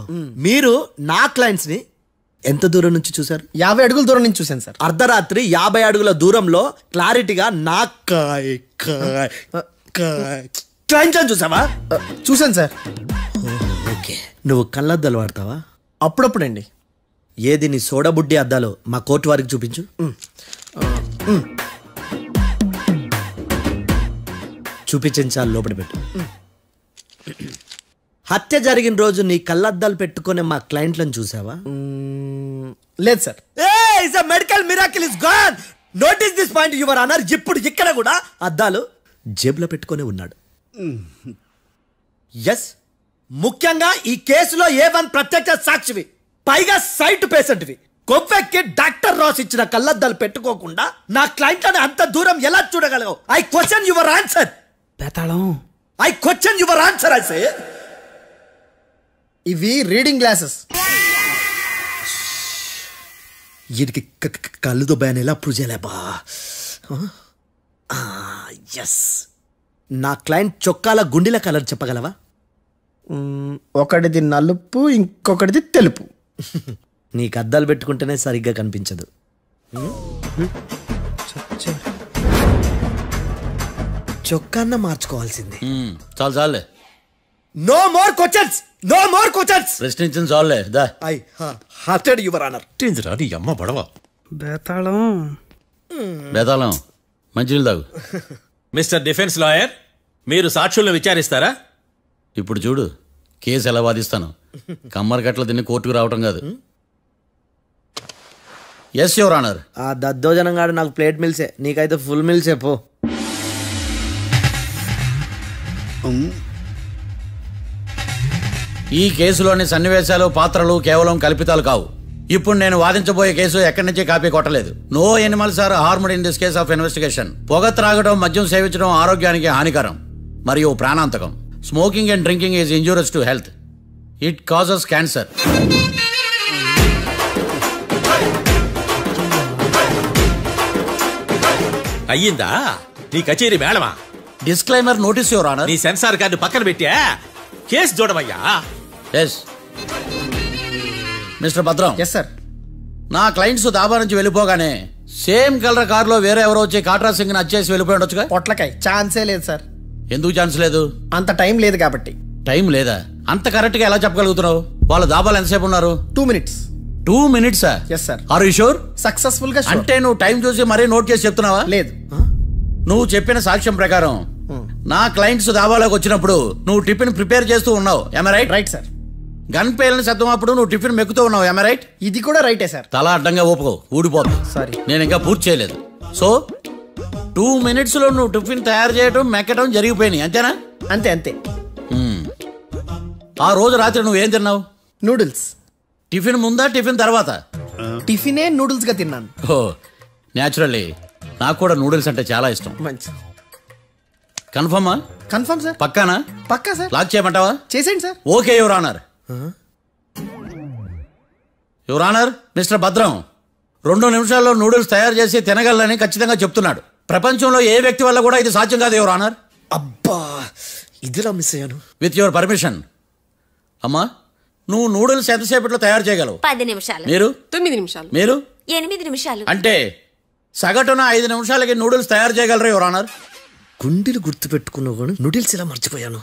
మీరు నా క్లయింట్స్ ని ఎంత దూరం నుంచి చూసారు?
50 అడుగుల దూరం నుంచి చూశాను సార్.
అర్ధరాత్రి 50 అడుగుల దూరంలో క్లారిటీగా నా క్లయింట్స్ అని చూసావా?
చూశాను సార్.
ఓకే, నువ్వు కళ్ళద్దాలు వాడతావా?
అప్పుడప్పుడండి.
ఏది నీ సోడబుడ్డి అద్దాలు మా కోర్టు వారికి చూపించు. చూపించాలి, లోపల పెట్టు. హత్య జరిగిన రోజు నీ కళ్ళద్దాలు పెట్టుకునే మా క్లయింట్లను చూసావా?
లేదు sir.
Medical miracle is gone. Notice this point your honour. ఇప్పుడు ఇక్కడ కూడా అద్దాలు జేబులో పెట్టుకొని ఉన్నాడు. ఎస్, ముఖ్యంగా ఈ కేసులో A1 ప్రత్యక్ష సాక్షివి, పైగా సైట్ పేషెంట్వి. కొవ్వెక్కి డాక్టర్ రాస్ ఇచ్చిన కళ్ళద్దాలు పెట్టుకోకుండా నా క్లయింట్లను అంత దూరం ఎలా చూడగలవు? I question your answer. I question your answer. I say
ఇవి రీడింగ్ గ్లాసెస్.
వీడికి కళ్ళు దుబ్బాయని ఎలా ప్రూవ్ చేయలేబా? ఎస్, నా క్లయింట్ చొక్కాల గుండెల కలర్ చెప్పగలవా?
ఒకటిది నలుపు, ఇంకొకటిది తెలుపు.
నీకు అద్దాలు పెట్టుకుంటేనే సరిగ్గా కనిపించదు. చొక్కాన్న మార్చుకోవాల్సింది.
చాలు చాలే.
No more questions, no more questions.
ప్రశ్నించిన చాలులే. That
I hurted your honour.
నీ అమ్మ పడవ.
బేతాళం
మంచినీళ్ళు తాగు.
మిస్టర్ డిఫెన్స్ లాయర్, మీరు సాక్షులను విచారిస్తారా?
ఇప్పుడు చూడు కేసు ఎలా వాదిస్తాను. కమ్మరి గట్ల తిని కోర్టుకు రావటం కాదు. Yes your honour.
ఆ దద్దోజనం గాడు నాకు ప్లేట్ మిల్సే, నీకైతే ఫుల్ మిల్సే పో.
ఈ కేసులోని సన్నివేశాలు, పాత్రలు కేవలం కల్పితాలు కావు. ఇప్పుడు నేను వాదించబోయే కేసు ఎక్కడి నుంచి కాపీ కొట్టలేదు. No animals are harmed in this case of investigation. పొగ త్రాగడం, మద్యం సేవించడం ఆరోగ్యానికి హానికరం మరియు ప్రాణాంతకం. Smoking and drinking is injurious to health. It causes cancer.
అయ్యిందా నీ కచేరీ మేడమా?
Disclaimer notice your honour.
నీ సెన్సార్ కార్డు పక్కన పెట్టా కేసు చూడవయ్యా.
Yes mister Bhadram.
Yes sir.
నా క్లయింట్స్ దాబా నుంచి వెళ్ళిపోగానే సేమ్ కలర్ కారులో వేరే ఎవరో వచ్చి కాట్రా సింగ్ వచ్చేసి వెళ్ళిపోయి ఉండొచ్చుగా.
పొట్లకాయ ఛాన్సే లేదు సార్.
ఎందుకు ఛాన్స్ లేదు?
అంత టైం లేదు కాబట్టి.
టైం లేదా? అంత కరెక్ట్ గా ఎలా చెప్పగలుగుతున్నావు? వాళ్ళ దాబాలు ఎంతసేపు ఉన్నారు?
2 minutes.
2 minutes?
Yes sir.
Are you sure?
Successful గా.
అంటే నువ్వు టైం చూసి మరీ నోట్ చేసి చెప్తున్నావా?
లేదు.
నువ్వు చెప్పిన సాక్ష్యం ప్రకారం నా క్లయింట్స్ దాబాలోకి వచ్చినప్పుడు నువ్వు టిఫిన్ ప్రిపేర్ చేస్తూ ఉన్నావు. am I right?
Right sir.
Gun పేలిన శబ్దం అప్పుడు నువ్వు టిఫిన్ మెక్కుతూ ఉన్నావు. am I right?
ఇది కూడా రైటే సార్.
తల అడ్డంగా ఊపుకో, ఊడిపోదు.
సారీ,
నేను ఇంకా పూర్తి చేయలేదు. సో 2 minutes లో నువ్వు టిఫిన్ తయారు చేయడం మెక్కడం జరిగిపోయినాయి అంతేనా?
అంతే అంతే.
ఆ రోజు రాత్రి నువ్వేం తిన్నావు?
నూడిల్స్.
టిఫిన్ ముందా టిఫిన్ తర్వాత?
టిఫినే నూడిల్స్ గా తిన్నాను.
ఓ న్యాచురల్లీ నాకు కూడా నూడిల్స్ అంటే చాలా ఇష్టం.
మంచి.
కన్ఫర్మా?
Confirm sir.
పక్కానా?
పక్కా సార్.
లాక్ చేయమంటావా?
చేసేయండి sir.
Okay your honour. Your honour, mister Bhadram 2 నిమిషాల్లో నూడిల్స్ తయారు చేసి తినగలని ఖచ్చితంగా చెప్తున్నాడు. ప్రపంచంలో ఏ వ్యక్తి వల్ల కూడా ఇది సాధ్యం కాదు యువర్ ఆనర్.
అబ్బా ఇదిలా మిస్ అయ్యాను.
With your permission. అమ్మా నువ్వు నూడిల్స్ ఎంతసేపట్లో తయారు చేయగలవు?
10 నిమిషాలు.
మీరు?
9 నిమిషాలు.
మీరు?
8 నిమిషాలు.
అంటే సగటున 5 నిమిషాలకి నూడిల్స్ తయారు చేయగలరు యువర్ ఆనర్.
గుండెలు గుర్తు పెట్టుకున్నావు కానీ నూడిల్స్ ఇలా మర్చిపోయాను.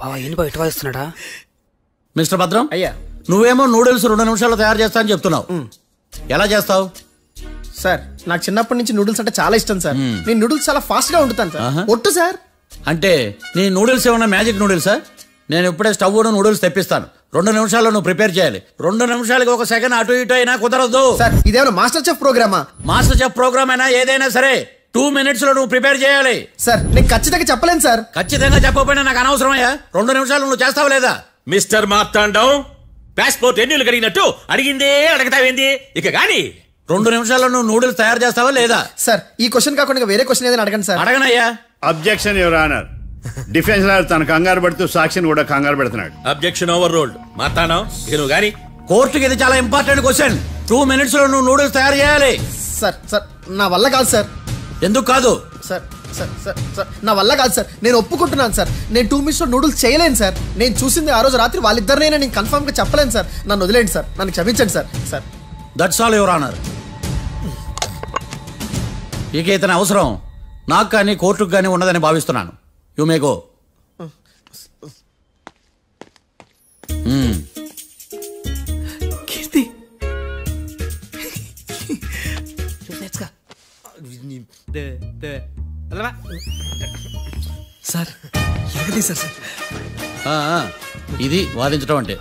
బావా ఏంటి బయట వాయిస్తున్నాడా?
మిస్టర్ భద్రం,
అయ్యా
నువ్వేమో నూడిల్స్ 2 నిమిషాల్లో తయారు చేస్తా అని చెప్తున్నావు. ఎలా చేస్తావు?
సార్ నాకు చిన్నప్పటి నుంచి నూడిల్స్ అంటే చాలా ఇష్టం సార్. నేను నూడిల్స్ చాలా ఫాస్ట్ గా వండుతాను సార్. ఒట్టు సార్.
అంటే నీ నూడిల్స్ ఏమన్నా మ్యాజిక్ నూడిల్సా? నేను ఇప్పుడే స్టవ్ నూడిల్స్ తెప్పిస్తాను. 2 నిమిషాల్లో నువ్వు ప్రిపేర్ చేయాలి. 2 నిమిషాలకి 1 సెకండ్ అటు ఇటు అయినా కుదరదు
సార్. ఇదేమైనా మాస్టర్ చెఫ్ ప్రోగ్రామా?
మాస్టర్ చెఫ్ ప్రోగ్రామ్ అయినా ఏదైనా సరే 2 minutes లో నువ్వు ప్రిపేర్ చేయాలి.
సార్ నేను ఖచ్చితంగా చెప్పలేను సార్.
ఖచ్చితంగా చెప్పకపోయినా నాకు అనవసరమయ్యా. 2 నిమిషాలు నువ్వు చేస్తావు లేదా?
మిస్టర్ మార్తాండం పాస్పోర్ట్ ఎన్నిళ్ళు కడిగినట్టు అడిగిందే అడగతావేంది ఇక గాని.
2 నిమిషాల్లో నువ్వు నూడిల్స్ తయారు చేస్తావా లేదా?
సార్ ఈ క్వశ్చన్ కాకుండా వేరే క్వశ్చన్ ఏదైనా అడగండి సార్.
అడగనయ్యా.
Objection your honour. Defence lawyer తన కంగారు పడుతూ సాక్షిని కూడా కంగారు పెడుతున్నాడు.
Objection over ruled. మార్తాండం ఇక నువ్వు గాని.
కోర్టుకి ఇది చాలా ఇంపార్టెంట్ క్వశ్చన్. 2 minutes లో నువ్వు నూడిల్స్ తయారు చేయాలి.
సార్ సార్ నా వల్ల కాదు సార్.
ఎందుకు కాదు?
సార్ సార్ సార్ సార్ నా వల్ల కాదు సార్. నేను ఒప్పుకుంటున్నాను సార్. నేను 2 minutes లో నూడిల్స్ చేయలేను సార్. నేను చూసింది ఆ రోజు రాత్రి వాళ్ళిద్దరినైనా నేను కన్ఫర్మ్ గా చెప్పలేను సార్. నన్ను వదిలేండి సార్. నన్ను క్షమించండి sir. Sir
that's all your honour. ఇక ఇతని అవసరం నాకు కానీ కోర్టుకు కానీ ఉన్నదని భావిస్తున్నాను. You may go.
Keerthi sir sir.
ఇది వాదించడం అంటే.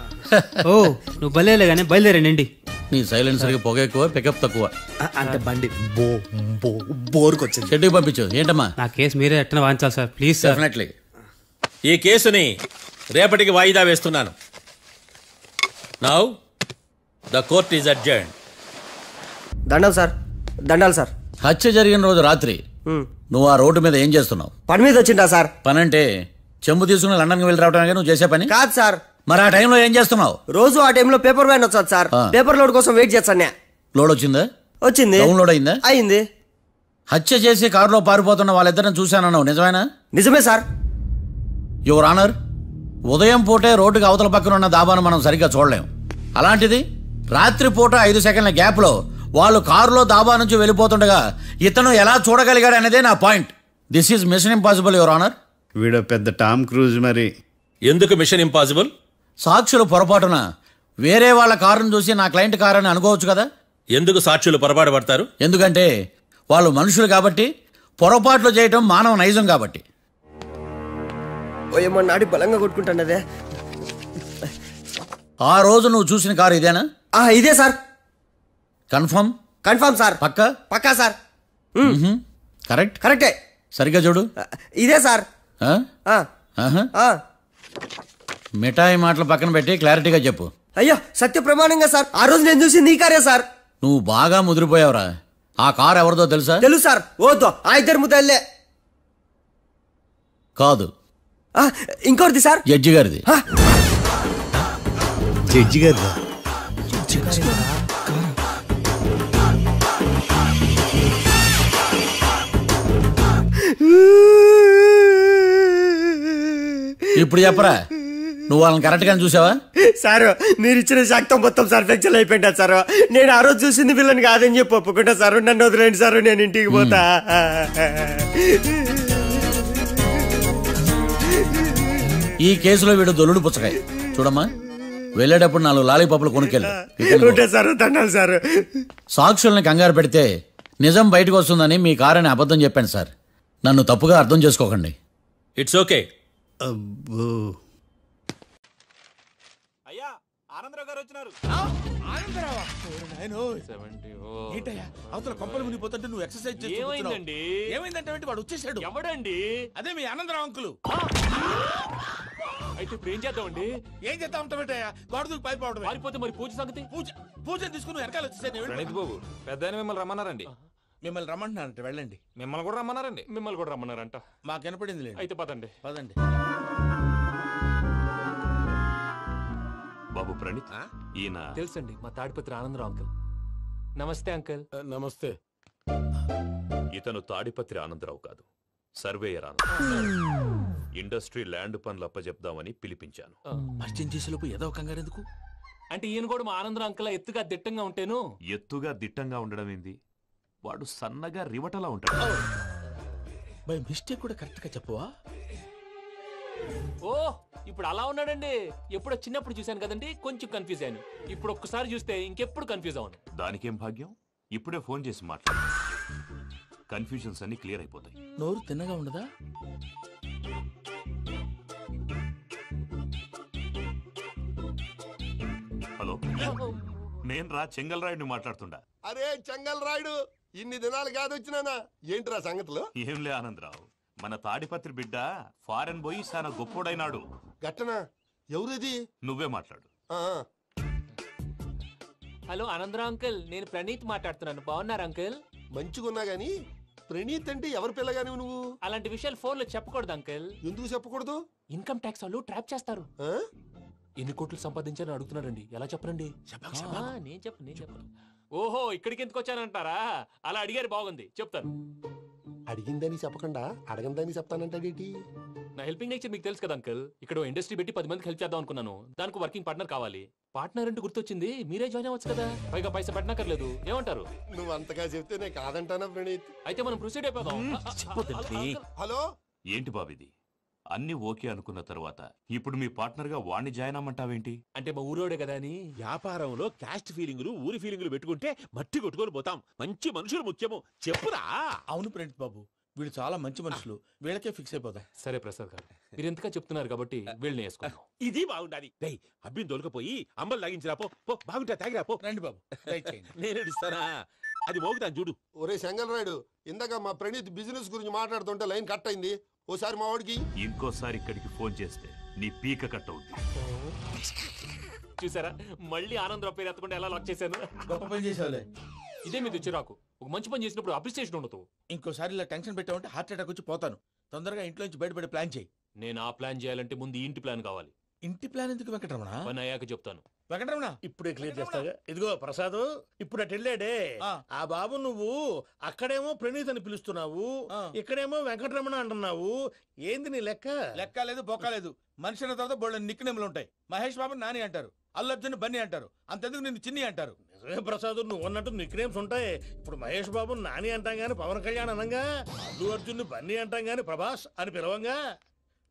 ఓ నువ్వు బయలుదేరలే కానీ బయలుదేరండి.
నీ సైలెన్సర్కి పొగ ఎక్కువ, పికప్ తక్కువ.
అంటే బండి బోర్కి వచ్చింది.
షెడ్యూల్ పంపించు. ఏంటమ్మా?
నా కేసు మీరే ఎట్టన వాయించాలి సార్ ప్లీజ్ సార్.
డెఫినెట్లీ.
ఈ కేసుని రేపటికి వాయిదా వేస్తున్నాను. Now the court is adjourned.
దండాలు సార్. దండాలు సార్.
హత్య జరిగిన రోజు రాత్రి నువ్వు ఆ రోడ్డు మీద ఏం చేస్తున్నావు?
పని మీద వచ్చిందా సార్?
పని అంటే చెంబు తీసుకుని లండన్కి వెళ్ళి రావడానికి నువ్వు చేసే పని
కాదు సార్.
మరి ఆ టైంలో ఏం చేస్తున్నావు?
రోజు ఆ టైంలో పేపర్ వ్యాన్ వచ్చాది సార్. పేపర్ లోడ్ కోసం వెయిట్ చేస్తాను.
లోడ్ వచ్చిందా?
వచ్చింది.
డౌన్లోడ్ అయిందా?
అయింది.
హత్య చేసి కారులో పారిపోతున్న వాళ్ళిద్దరిని చూశానన్నావు, నిజమేనా?
నిజమే సార్.
యువర్ ఆనర్, ఉదయం పూటే రోడ్డుకి అవతల పక్కన ఉన్న దాబాను మనం సరిగ్గా చూడలేం. అలాంటిది రాత్రి పూట 5 సెకండ్ల గ్యాప్లో వాళ్ళు కారులో దాబా నుంచి వెళ్ళిపోతుండగా ఇతను ఎలా చూడగలిగాడు అనేదే నా point. This is mission impossible your honour.
వీడో పెద్ద టామ్ క్రూజ్. మరి
ఎందుకు మిషన్ ఇంపాసిబుల్?
సాక్షులు పొరపాటున వేరే వాళ్ళ కారును చూసి నా క్లయింట్ కారు అని అనుకోవచ్చు కదా.
ఎందుకు సాక్షులు పొరపాటు పడతారు?
ఎందుకంటే వాళ్ళు మనుషులు కాబట్టి, పొరపాట్లు చేయటం మానవ నైజం కాబట్టి.
నాడి బలంగా కొట్టుకుంటానదే.
ఆ రోజు నువ్వు చూసిన కారు ఇదేనా?
ఇదే సార్.
కన్ఫర్మ్?
Confirm sir.
పక్కా?
పక్కా సార్.
కరెక్ట్?
కరెక్టే.
సరిగ్గా చూడు.
ఇదే సార్.
మిఠాయి మాటలు పక్కన పెట్టి క్లారిటీగా చెప్పు.
అయ్యో సత్య ప్రమాణంగా సార్. ఆ రోజు నేను చూసింది ఈ కారే సార్.
నువ్వు బాగా ముదిరిపోయావురా. ఆ కారు ఎవరిదో తెలుసా?
తెలుసు సార్. ఓదో ఆ ఇద్దరు ముద్దల్లే.
కాదు,
ఇంకోటిది సార్.
జడ్జి గారిది.
జడ్జి గారిదా?
ఇప్పుడు చెప్పరా, నువ్వు వాళ్ళని కరెక్ట్ గా చూసావా?
సార్ మీరు ఇచ్చిన శాక్తం మొత్తం సర్ఫెక్చర్ అయిపోయింటా సార్. నేను ఆ రోజు చూసింది వీళ్ళని కాదని చెప్పి ఒప్పుకుంటా సార్. నన్ను వదిలేండి సార్, నేను ఇంటికి పోతా.
ఈ కేసులో వీడు దొల్లుడు పుచ్చకాయ. చూడమ్మా, వెళ్ళేటప్పుడు 4 లాలీపాపులు కొనుక్కెళ్ళు
సార్.
సాక్షుల్ని కంగారు పెడితే నిజం బయటకు వస్తుందని మీ కారని అబద్ధం చెప్పాను సార్. నన్ను తప్పుగా అర్థం చేసుకోకండి.
It's okay.
అవతల కొంపలు మునిగిపోతుంటే నువ్వు ఎక్సర్సైజ్ చేస్తుంటే ఏమైందంటే వాడు వచ్చేసాడు.
ఎవడండి?
అదే మీ ఆనందరావు అంకులు.
అయితే ఇప్పుడు ఏం చేద్దామండి?
ఏం చేద్దాం ఉంటావేటయ్యా, గోడ దూకి పైపోవడం.
పారిపోతే మరి పూజ సంగతి?
పూజను తీసుకుని వెనకాల వచ్చేసాను.
ప్రణీత్ బాబు, పెద్ద మిమ్మల్ని రమ్మన్నారండి.
మిమ్మల్ని రమ్మంటున్నారంట, వెళ్ళండి.
మిమ్మల్ని కూడా రమ్మన్నారండి.
మిమ్మల్ని కూడా రమ్మన్నారంట.
మాకు వినపడింది లేదు.
అయితే పదండి.
పదండి.
బాబు ప్రణీత్, ఈయన
తెలుసండి, మా తాడిపత్రి ఆనందరావు అంకుల్. నమస్తే అంకుల్.
నమస్తే.
ఇతను తాడిపత్రి ఆనందరావు కాదు, సర్వేయర్ ఆనందరావు. ఇండస్ట్రీ ల్యాండ్ పనులు అప్పచెప్దామని పిలిపించాను.
పరిచయం చేసేలోపు ఏదో కంగారు ఎందుకు?
అంటే ఈయన కూడా మా ఆనందరావు అంకుల్ ఎత్తుగా దిట్టంగా ఉంటాను.
ఎత్తుగా దిట్టంగా ఉండడం ఏంది, వాడు సన్నగా రివటలా ఉంటాడు.
బై మిస్టేక్ కూడా కరెక్ట్ గా చెప్పవా?
ఓ, ఇప్పుడు అలా ఉన్నాడండి. ఎప్పుడో చిన్నప్పుడు చూశాను కదండి, కొంచెం కన్ఫ్యూజ్ అయ్యాను. ఇప్పుడు ఒక్కసారి చూస్తే ఇంకెప్పుడు కన్ఫ్యూజ్ అవును.
దానికేం భాగ్యం, ఇప్పుడే ఫోన్ చేసి మాట్లాడు. కన్ఫ్యూజన్స్ అన్ని క్లియర్ అయిపోతాయి.
నోరు తిన్నగా ఉండదా?
హలో, నేను రా చెంగల్రాయుడిని మాట్లాడుతుండా.
అరే చెంగల్ రాయుడు, ఇన్ని దినాలు కాదు వచ్చినానా? ఏంట్రా సంగతులు?
ఏంలే ఆనందరావు, మన తాడిపత్రి బిడ్డ ఫారెన్ పోయి చాలా గొప్పోడైనాడు.
గట్టనా? ఎవరిది?
నువ్వే మాట్లాడు.
హలో ఆనందరావు అంకుల్, నేను ప్రణీత్ మాట్లాడుతున్నాను. బాగున్నారు అంకుల్?
మంచిగున్నా గాని ప్రణీత్ అంటే ఎవరి పిల్లగాని నువ్వు?
అలాంటి విషయాలు ఫోన్ లో చెప్పకూడదు అంకుల్.
ఎందుకు చెప్పకూడదు?
ఇన్కమ్ ట్యాక్స్ వాళ్ళు ట్రాప్ చేస్తారు. ఎన్ని కోట్లు సంపాదించాలని అడుగుతున్నారండి. ఎలా చెప్పరండి? నేను చెప్పను. ఓహో, ఇక్కడికి ఎందుకు వచ్చానంటారా? అలా అడిగారు, బాగుంది, చెప్తాను.
అడిగిందని చెప్పకుండా అడగందని చెప్తానంటాడేటి?
నా హెల్పింగ్ నేచర్ మీకు తెలుసు కదా అంకుల్. ఇక్కడ ఇండస్ట్రీ పెట్టి 10 మందికి హెల్ప్ చేద్దాం అనుకున్నాను. దానికి వర్కింగ్ పార్ట్నర్ కావాలి. పార్ట్నర్ అంటే గుర్తొచ్చింది, మీరే జాయిన్ అవ్వచ్చు కదా. పైగా పైసా పెట్టనక్కర్లేదు. ఏమంటారు?
నువ్వు అంతగా చెప్తే నేను కాదంటానా ప్రణీత్?
అయితే మనం ప్రొసీడ్ అయిపోదాం.
హలో,
ఏంటి బాబిది? అన్ని ఓకే అనుకున్న తర్వాత ఇప్పుడు మీ పార్ట్నర్ గా వాణ్ణి జాయిన్ అమ్మంటావేంటి?
అంటే మా ఊరోడే కదా అని.
వ్యాపారంలో క్యాస్ట్ ఫీలింగులు, ఊరి ఫీలింగులు పెట్టుకుంటే మట్టి కొట్టుకొని పోతాం. మంచి మనుషులు ముఖ్యము. చెప్పురా.
అవును ప్రణీత్ బాబు, వీళ్ళు చాలా మంచి మనుషులు. వీళ్ళకే ఫిక్స్ అయిపోతాం.
సరే ప్రసాద్ గారు, మీరు ఎంతగా చెప్తున్నారు కాబట్టి వీళ్ళని వేసుకున్నాం.
ఇది బాగుండాలి. డై అబ్బిని దొలకపోయి అంబలు తాగించిరా పో. బాగుంటా, తాగిరా పో.
రండి బాబు,
నేను ఇస్తానా? అది మోగుతాను చూడు.
ఒరే చెంగల్ రాయుడు, ఇందాక మా ప్రణీత్ బిజినెస్ గురించి మాట్లాడుతుంటే లైన్ కట్ అయింది. ఓసారి మా వాడికి
ఇంకోసారి ఇక్కడికి ఫోన్ చేస్తే నీ పీక కట్ అవుతుంది.
చూసారా, మళ్ళీ ఆనందరావు పేరు ఎత్తకుండా ఎలా లాక్ చేశాను.
గొప్ప పని చేసావులే.
ఇదే మీద చిరాకు. ఒక మంచి పని చేసినప్పుడు అప్రిసియేషన్ ఉండదు.
ఇంకోసారి ఇలా టెన్షన్ పెట్టామంటే హార్ట్ అటాక్ వచ్చి పోతాను. తొందరగా ఇంట్లో నుంచి బయటపడే ప్లాన్ చేయి.
నేను ఆ ప్లాన్ చేయాలంటే ముందు ఇంటి ప్లాన్ కావాలి.
ఇంటి ప్లాన్ ఎందుకు వెంకటరమణ?
పని అయ్యాక చెప్తాను.
వెంకటరమణ
ఇప్పుడే క్లియర్ చేస్తాగా. ఇదిగో ప్రసాద్, ఇప్పుడు అటు వెళ్ళాడే ఆ బాబు, నువ్వు అక్కడేమో ప్రణీత్ అని పిలుస్తున్నావు, ఇక్కడేమో వెంకటరమణ అంటున్నావు. ఏంది నీ లెక్క?
లెక్క లేదు, బొక్క లేదు. మనిషి అన్న తర్వాత బోళ్ళ నిక్ నేమ్లు ఉంటాయి. మహేష్ బాబు నాని అంటారు, అల్లు అర్జున్ బన్నీ అంటారు, అంతెందుకు నిన్ను చిన్ని అంటారు.
నిజమే ప్రసాద్, నువ్వు అన్నట్టు నిక్ నేమ్స్ ఉంటాయి. ఇప్పుడు మహేష్ బాబు నాని అంటాం గాని పవన్ కళ్యాణ్ అనంగా, అల్లు అర్జున్ బన్నీ అంటాం గాని ప్రభాస్ అని పిలవంగా.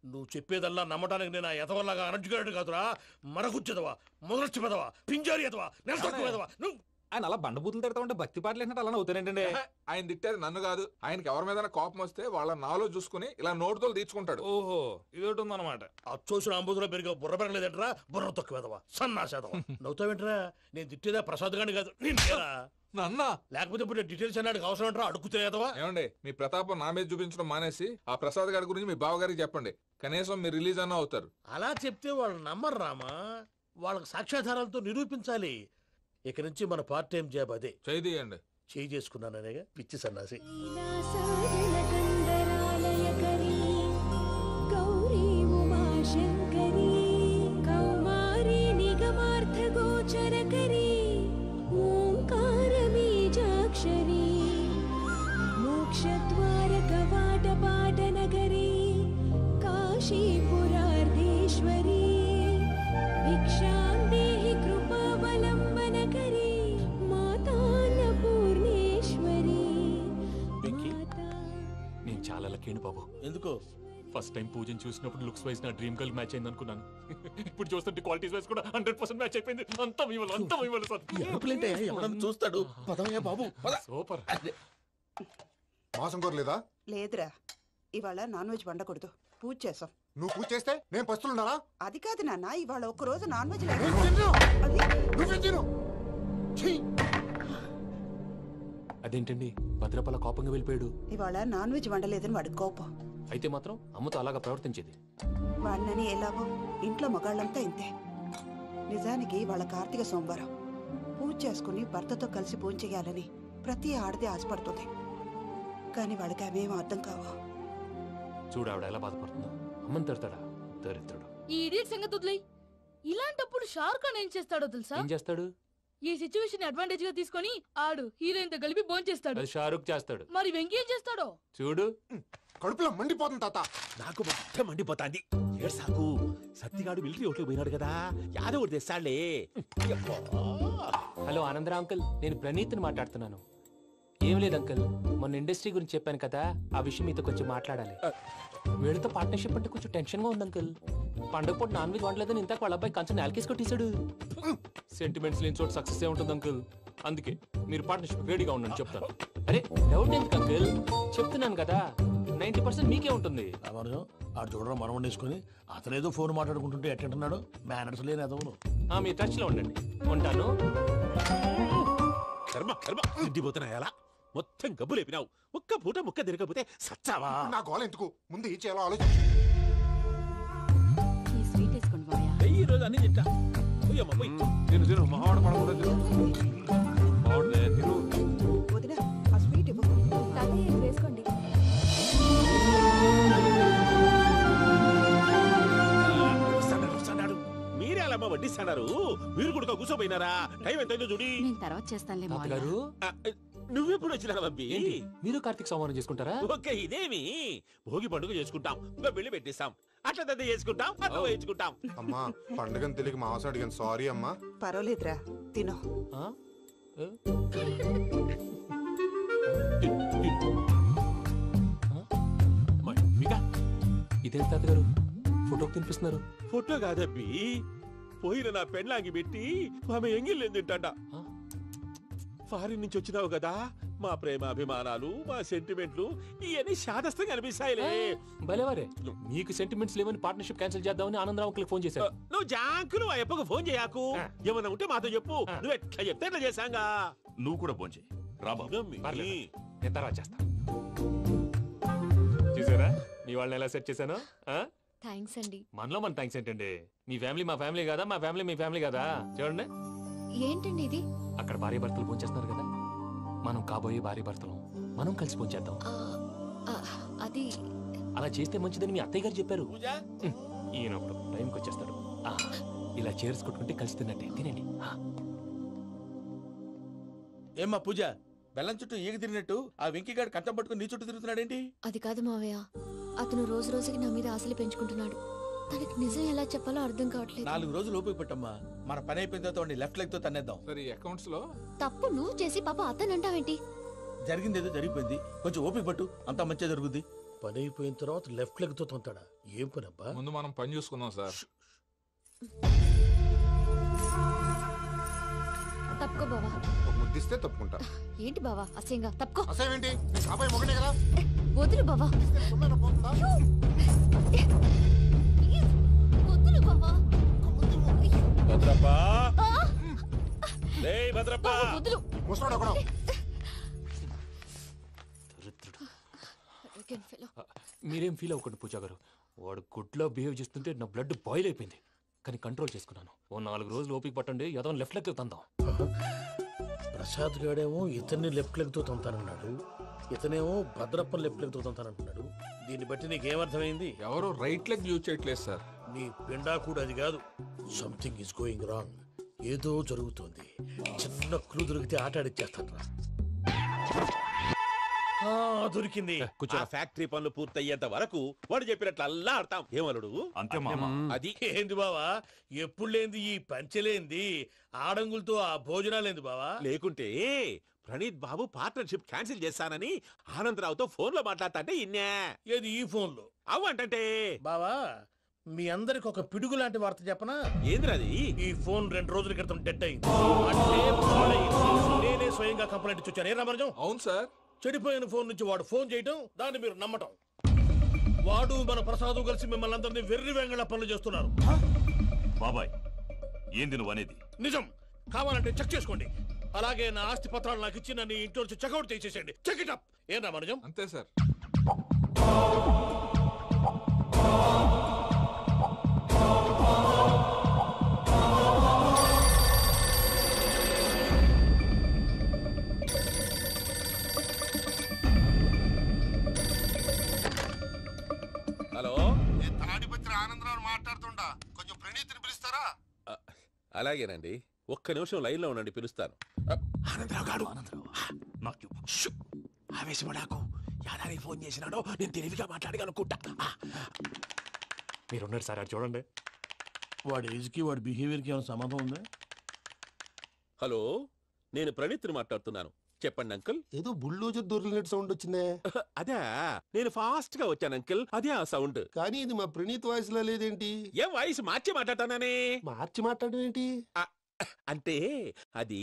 నువ్వు చెప్పేదల్లా నమ్మటానికి నేను ఆ ఎతవల్లాగా అనర్జుకేటెడ్ కాదురా. మరగుచ్చదవా, మొదలచ్చి పెదవా, పింజారి ఎదవా, నెలసొక్కుదవా. నువ్వు
ఆయన అలా బండబూతులు తిడతా ఉంటే భక్తి పాటలు ఏంటంటే అలా అవుతానంటే. ఆయన తిట్టేది నన్ను కాదు, ఆయనకి ఎవరి మీద కోపం వస్తే వాళ్ళ నాలో చూసుకుని ఇలా నోటుతో తీర్చుకుంటాడు.
ఓహో, ఇదొకటి ఉందన్నమాట. అచ్చోసిన అంబుధులో పెరిగే బుర్ర పెరగలేదంటరా, బుర్ర తొక్కువేదవా, సన్నాసేదవా. నవ్వుతావేంట్రా? నేను తిట్టేదా ప్రసాద్ గాని కాదు, నిన్నేరా.
నన్నా?
లేకపోతే ఇప్పుడు డీటెయిల్స్ అన్నాడు అవసరం అంటారా? అడుగుతాయేదవా.
ఏమండి, మీ ప్రతాపం నా మీద చూపించడం మానేసి ఆ ప్రసాద్ గారి గురించి మీ బావగారికి చెప్పండి. కనీసం మీరు రిలీజ్ అన్న అవుతారు.
అలా చెప్తే వాళ్ళు నమ్మరు రామా. వాళ్ళకి సాక్ష్యాధారాలతో నిరూపించాలి. ఇక నుంచి మన పార్ట్ టైం జాబ్ అదే.
చేయండి.
చేయి చేసుకున్నాననేగా పిచ్చి సన్నాసి.
मोक्षद्वार कवाट पाटनगरी काशीपुरार्धे
లక్కేండి బాబు.
ఎందుకో?
ఫస్ట్ టైం పూజను చూసినప్పుడు లుక్స్ వైజ్ నా డ్రీమ్ గర్ల్ మ్యాచ్ అయింది అనుకున్నాను. ఇప్పుడు చూస్తుంటే క్వాలిటీస్ వైజ్ కూడా 100% మ్యాచ్ అయిపోయింది. అంతా మీ వల్ల సార్.
చూస్తాడు. పదవయ్యా బాబు.
సూపర్.
మాసం కోరలేదా?
లేదురా, ఇవాళ నాన్ వెజ్ వండకూడదు, పూజ చేసాం.
నువ్వు పూజ చేస్తే నేను పస్తులున్నారా?
అది కాదు నాన్న, ఇవాళ ఒక్క రోజు నాన్ వెజ్
అదేంటండి భద్రపల కోపంగా వెళ్ళిపోయాడు?
ఇవాళ నాన్ వెజ్ వండలేదని వాడి కోపం.
అయితే మాత్రం అమ్మతో అలాగా ప్రవర్తించేది.
వాడినని ఎలాగో ఇంట్లో మగాళ్ళంతా ఇంతే. నిజానికి వాళ్ళ కార్తీక సోమవారం పూజ చేసుకుని భర్తతో కలిసి పూజ చేయాలని ప్రతి ఆడది ఆశపడుతుంది. కానీ వాళ్ళకి అవేం అర్థం కావు.
చూడు ఆవిడ ఎలా బాధపడుతుందో. అమ్మని తిడతాడా దరిద్రుడు.
ఈ ఇడియట్ సంగతి వదిలేయ్. ఇలాంటప్పుడు షారుఖ్ ఖాన్ ఏం చేస్తాడో తెలుసా?
ఏం చేస్తాడు?
ఈ సిచ్యువేషన్ అడ్వాంటేజ్ గా తీసుకొని ఆడు హీరోయిన్ తో కలిపి బోన్ చేస్తాడు.
అది షారుఖ్ చేస్తాడు.
మరి వెంకీ ఏం చేస్తాడో
చూడు.
కడుపులో మండిపోతుంది తాత.
నాకు మొత్తం మండిపోతాంది. ఏడ్సాకు. సత్తిగాడు మిలిటరీ ఓట్లు పోయినాడు కదా, యాదవ్ తెస్తాడులే.
హలో ఆనందరా అంకుల్, నేను ప్రణీత్ని మాట్లాడుతున్నాను. ఏం లేదు అంకుల్, మొన్న ఇండస్ట్రీ గురించి చెప్పాను కదా, ఆ విషయం మీతో కొంచెం మాట్లాడాలి. వీళ్ళతో పార్ట్నర్షిప్ అంటే కొంచెం టెన్షన్ గా ఉంది అంకుల్. పండగ పూట నాన్ వెజ్ వండలేదని ఇంతకు వాళ్ళ అబ్బాయి కంచెం నేలకేసి కొట్టేశాడు. సెంటిమెంట్స్ లేని చోట సక్సెస్ ఏ ఉంటుంది అంకుల్. అందుకే మీరు పార్ట్నర్షిప్ రెడీగా ఉండండి చెప్తాను. అరే డౌట్ ఎందుకు అంకుల్, చెప్తున్నాను కదా 90% మీకే ఉంటుంది.
ఆడు చూడడం మనం వండేసుకుని అతనేదో ఫోన్ మాట్లాడుకుంటుంటే ఎట్టంటున్నాడు. మేనర్స్ లేని అదవును.
మీ టచ్ లో ఉండండి. ఉంటాను.
కర్మ కర్మ ఇంటిపోతున్నా ఎలా మొత్తం గబ్బు లేపినావు. ఒక్క పూట ముక్క తిరగకపోతే సచ్చావా?
నా గోల ఎందుకు, ముందు ఈ చేయాలో ఆలోచించు.
ఈ రోజు అన్ని తింటా.
తిను తిను మావాడు పడకుండా తిను. మావాడులే తిను.
వదినా ఆ స్వీట్ ఇవ్వు.
వేసుకోండి.
మీరే అలా వడ్డిస్తాడారు. మీరు కూడా కూర్చోపోయినారా? టైం ఎంతైందో చూడి.
నేను తర్వాత చేస్తానులే
తాతగారు.
నువ్వెప్పుడు వచ్చినా బంబి?
మీరు కార్తీక్ సంహారం చేసుకుంటారా?
ఓకే, ఇదేమి భోగి పండుగ చేసుకుంటాం, ఇంకా పెళ్లి పెట్టిస్తాం, అట్లా దద్ద చేసుకుంటాం, అట్లా వేయించుకుంటాం.
అమ్మా పండుగని తెలియక మాంసం అడిగాను, సారీ అమ్మా.
పర్వాలేదురా, తినో.
ఇదేం తాతగారు ఫోటోకి తినిపిస్తున్నారు?
ఫోటో కాదబ్బి, పోయిన నా పెళ్ళాంగి పెట్టి ఆమె ఎంగిల్లేం తింటాడ. ఫారిన్ నుంచి వచ్చినావు కదా, మా ప్రేమ అభిమానాలు, మా సెంటిమెంట్లు ఇవన్నీ శాదస్తంగా అనిపిస్తాయిలే.
భలేవారే, మీకు సెంటిమెంట్స్ లేవని పార్ట్నర్షిప్ క్యాన్సిల్ చేద్దామని ఆనందరావుకి ఫోన్ చేశారు.
నువ్వు జాంకులు ఆ అప్పకు ఫోన్ చేయకు. ఏమన్నా ఉంటే మాతో చెప్పు. నువ్వు ఎట్లా చెప్తే ఎట్లా చేశాంగా.
నువ్వు కూడా ఫోన్ చేయి.
నేను తర్వాత చేస్తా. చూసారా మీ వాళ్ళని ఎలా సెట్ చేశాను?
థ్యాంక్స్ అండి.
మనలో మన థ్యాంక్స్ ఏంటండి? మీ ఫ్యామిలీ మా ఫ్యామిలీ కదా, మా ఫ్యామిలీ మీ ఫ్యామిలీ కదా. చూడండి
ఏంటండి ఇది?
అక్కడ భార్య భర్తలు పోంచేస్తున్నారు కదా, మనం కాబోయే భార్య భర్తలు మనం కలిసి పోంచేద్దాం.
అది
అలా చేస్తే మంచిదని మీ అత్తయ్య గారు చెప్పారు. ఈయనప్పుడు టైంకి వచ్చేస్తాడు. ఇలా చేర్స్ కొట్టుకుంటే కలిసి తిన్నట్టే. తినండి.
ఏమ్మా పూజ, బెల్లం చుట్టూ ఈగ తిరిగినట్టు ఆ వెంకీగాడు కంచం పట్టుకుని నీ చుట్టూ తిరుగుతున్నాడేంటి?
అది కాదు మావయ్య, అతను రోజు రోజుకి నా మీద ఆశలు పెంచుకుంటున్నాడు. తనకి నిజం ఎలా చెప్పాలో అర్థం కావట్లేదు.
4 రోజులు ఓపిక పట్టమ్మా, మన పని అయిపోయిన తర్వాత లెఫ్ట్ లెగ్ తో తన్నేద్దాం.
సరే అకౌంట్స్ లో
తప్పు నువ్వు చేసి పాప అతను అంటావేంటి?
జరిగింది ఏదో జరిగిపోయింది, కొంచెం ఓపిక పట్టు, అంతా మంచిగా జరుగుద్ది.
పని అయిపోయిన తర్వాత లెఫ్ట్ లెగ్ తో తొంతాడా? ఏం పని అబ్బా?
ముందు మనం పని చూసుకుందాం సార్.
తప్పుకో బావా.
ముద్దిస్తే తప్పుకుంటా.
ఏంటి బావా అసహ్యంగా? తప్పుకో.
అసహ్యం ఏంటి? అబ్బాయి మొగనే కదా.
వదులు బావా. వదులు బావా.
భద్రప్ప, భద్రప్ప,
వదులు.
ముసరాడు అక్కడ.
మీరేం ఫీల్ అవ్వకండి పూజా గారు. వాడు గుడ్లో బిహేవ్ చేస్తుంటే నా బ్లడ్ బాయిల్ అయిపోయింది. కానీ కంట్రోల్ చేసుకున్నాను. ఓ 4 రోజులు ఓపిక పట్టండి, ఏదో లెఫ్ట్ లెగ్ తందాం.
ప్రసాద్ గాడేమో ఇతన్ని లెఫ్ట్ లెగ్ తో తొంతానన్నాడు, ఇతనేమో భద్రప్ప లెఫ్ట్ లెగ్ తో తొంతానంటున్నాడు. దీన్ని బట్టి నీకేమర్థమైంది?
ఎవరు రైట్ లెగ్ యూజ్ చేయట్లేదు సార్.
నీ పిండా కూడా అది కాదు. Something is going wrong. ఏదో జరుగుతోంది. చిన్న క్లూ దొరికితే ఆట ఆడిచ్చేస్తాను రా. దొరికింది.
ఆ ఫ్యాక్టరీ పనులు పూర్తయ్యేంత వరకు వాడు చెప్పినట్లు అల్లా ఆడతాం. ఏమలుడు
అంతే మామ.
అది ఏంది బావా, ఎప్పుడు లేంది ఈ పంచలేంది, ఆడంగులతో ఆ భోజనాలేంది బావా?
లేకుంటే ప్రణీత్ బాబు పార్ట్నర్షిప్ క్యాన్సిల్ చేస్తానని ఆనందరావుతో ఫోన్ లో మాట్లాడతాంటే ఇన్నే.
ఏది ఈ ఫోన్ లో?
అవ్వంటే
బావా, మీ అందరికి ఒక పిడుగు లాంటి వార్త చెప్పనా?
ఏంద్రది?
ఈ ఫోన్ 2 రోజుల క్రితం డెడ్ అయింది. అంటే పాడైంది. నేనే స్వయంగా కంప్లైంట్ ఇచ్చి వచ్చాను. ఏ రామరాజం?
అవును సార్.
చెడిపోయిన ఫోన్ నుంచి వాడు ఫోన్ చేయటం, దాన్ని మీరు నమ్మటం. వాడు మన ప్రసాదు కలిసి మిమ్మల్ని అందరినీ వెర్రి వెంగళ పనులు చేస్తున్నారు.
బాబాయ్, ఏంది నువ్వు అనేది?
నిజం. కావాలంటే చెక్ చేసుకోండి. అలాగే నా ఆస్తి పత్రాలు నాకు ఇచ్చి నన్ను ఇంట్లో నుంచి చెక్అౌట్ చేసేసండి. Check it up. ఏం రామరాజం?
అంతే సార్.
హలో,
తాడిపత్రి ఆనందరావు మాట్లాడుతుండా, కొంచెం ప్రణీతిని పిలుస్తారా?
అలాగేనండి. ఒక్క నిమిషం లైన్ లో ఉండండి, పిలుస్తాను. ఆనందరావు గాడు. ఆవేశపడాకు. యాదానికి ఫోన్ చేసినాడో నేను తెలివిగా మాట్లాడగలనుకుంటా.
మీరున్నారు సార్, అది చూడండి.
వాడి ఏజ్కి వాడి బిహేవియర్కి ఏమైనా సంబంధం ఉందా?
హలో, నేను ప్రణీత్ని మాట్లాడుతున్నాను. చెప్పండి అంకుల్.
ఏదో బుల్డోజర్ దొరికినట్టు సౌండ్ వచ్చిందే.
అదే, నేను ఫాస్ట్ గా వచ్చాను అంకుల్. అదే ఆ సౌండ్.
కానీ ఇది మా ప్రణీత్ వాయిస్ లో లేదేంటి?
ఏం వాయిస్ మార్చి మాట్లాడతానని?
మార్చి మాట్లాడడం ఏంటి?
అంటే అది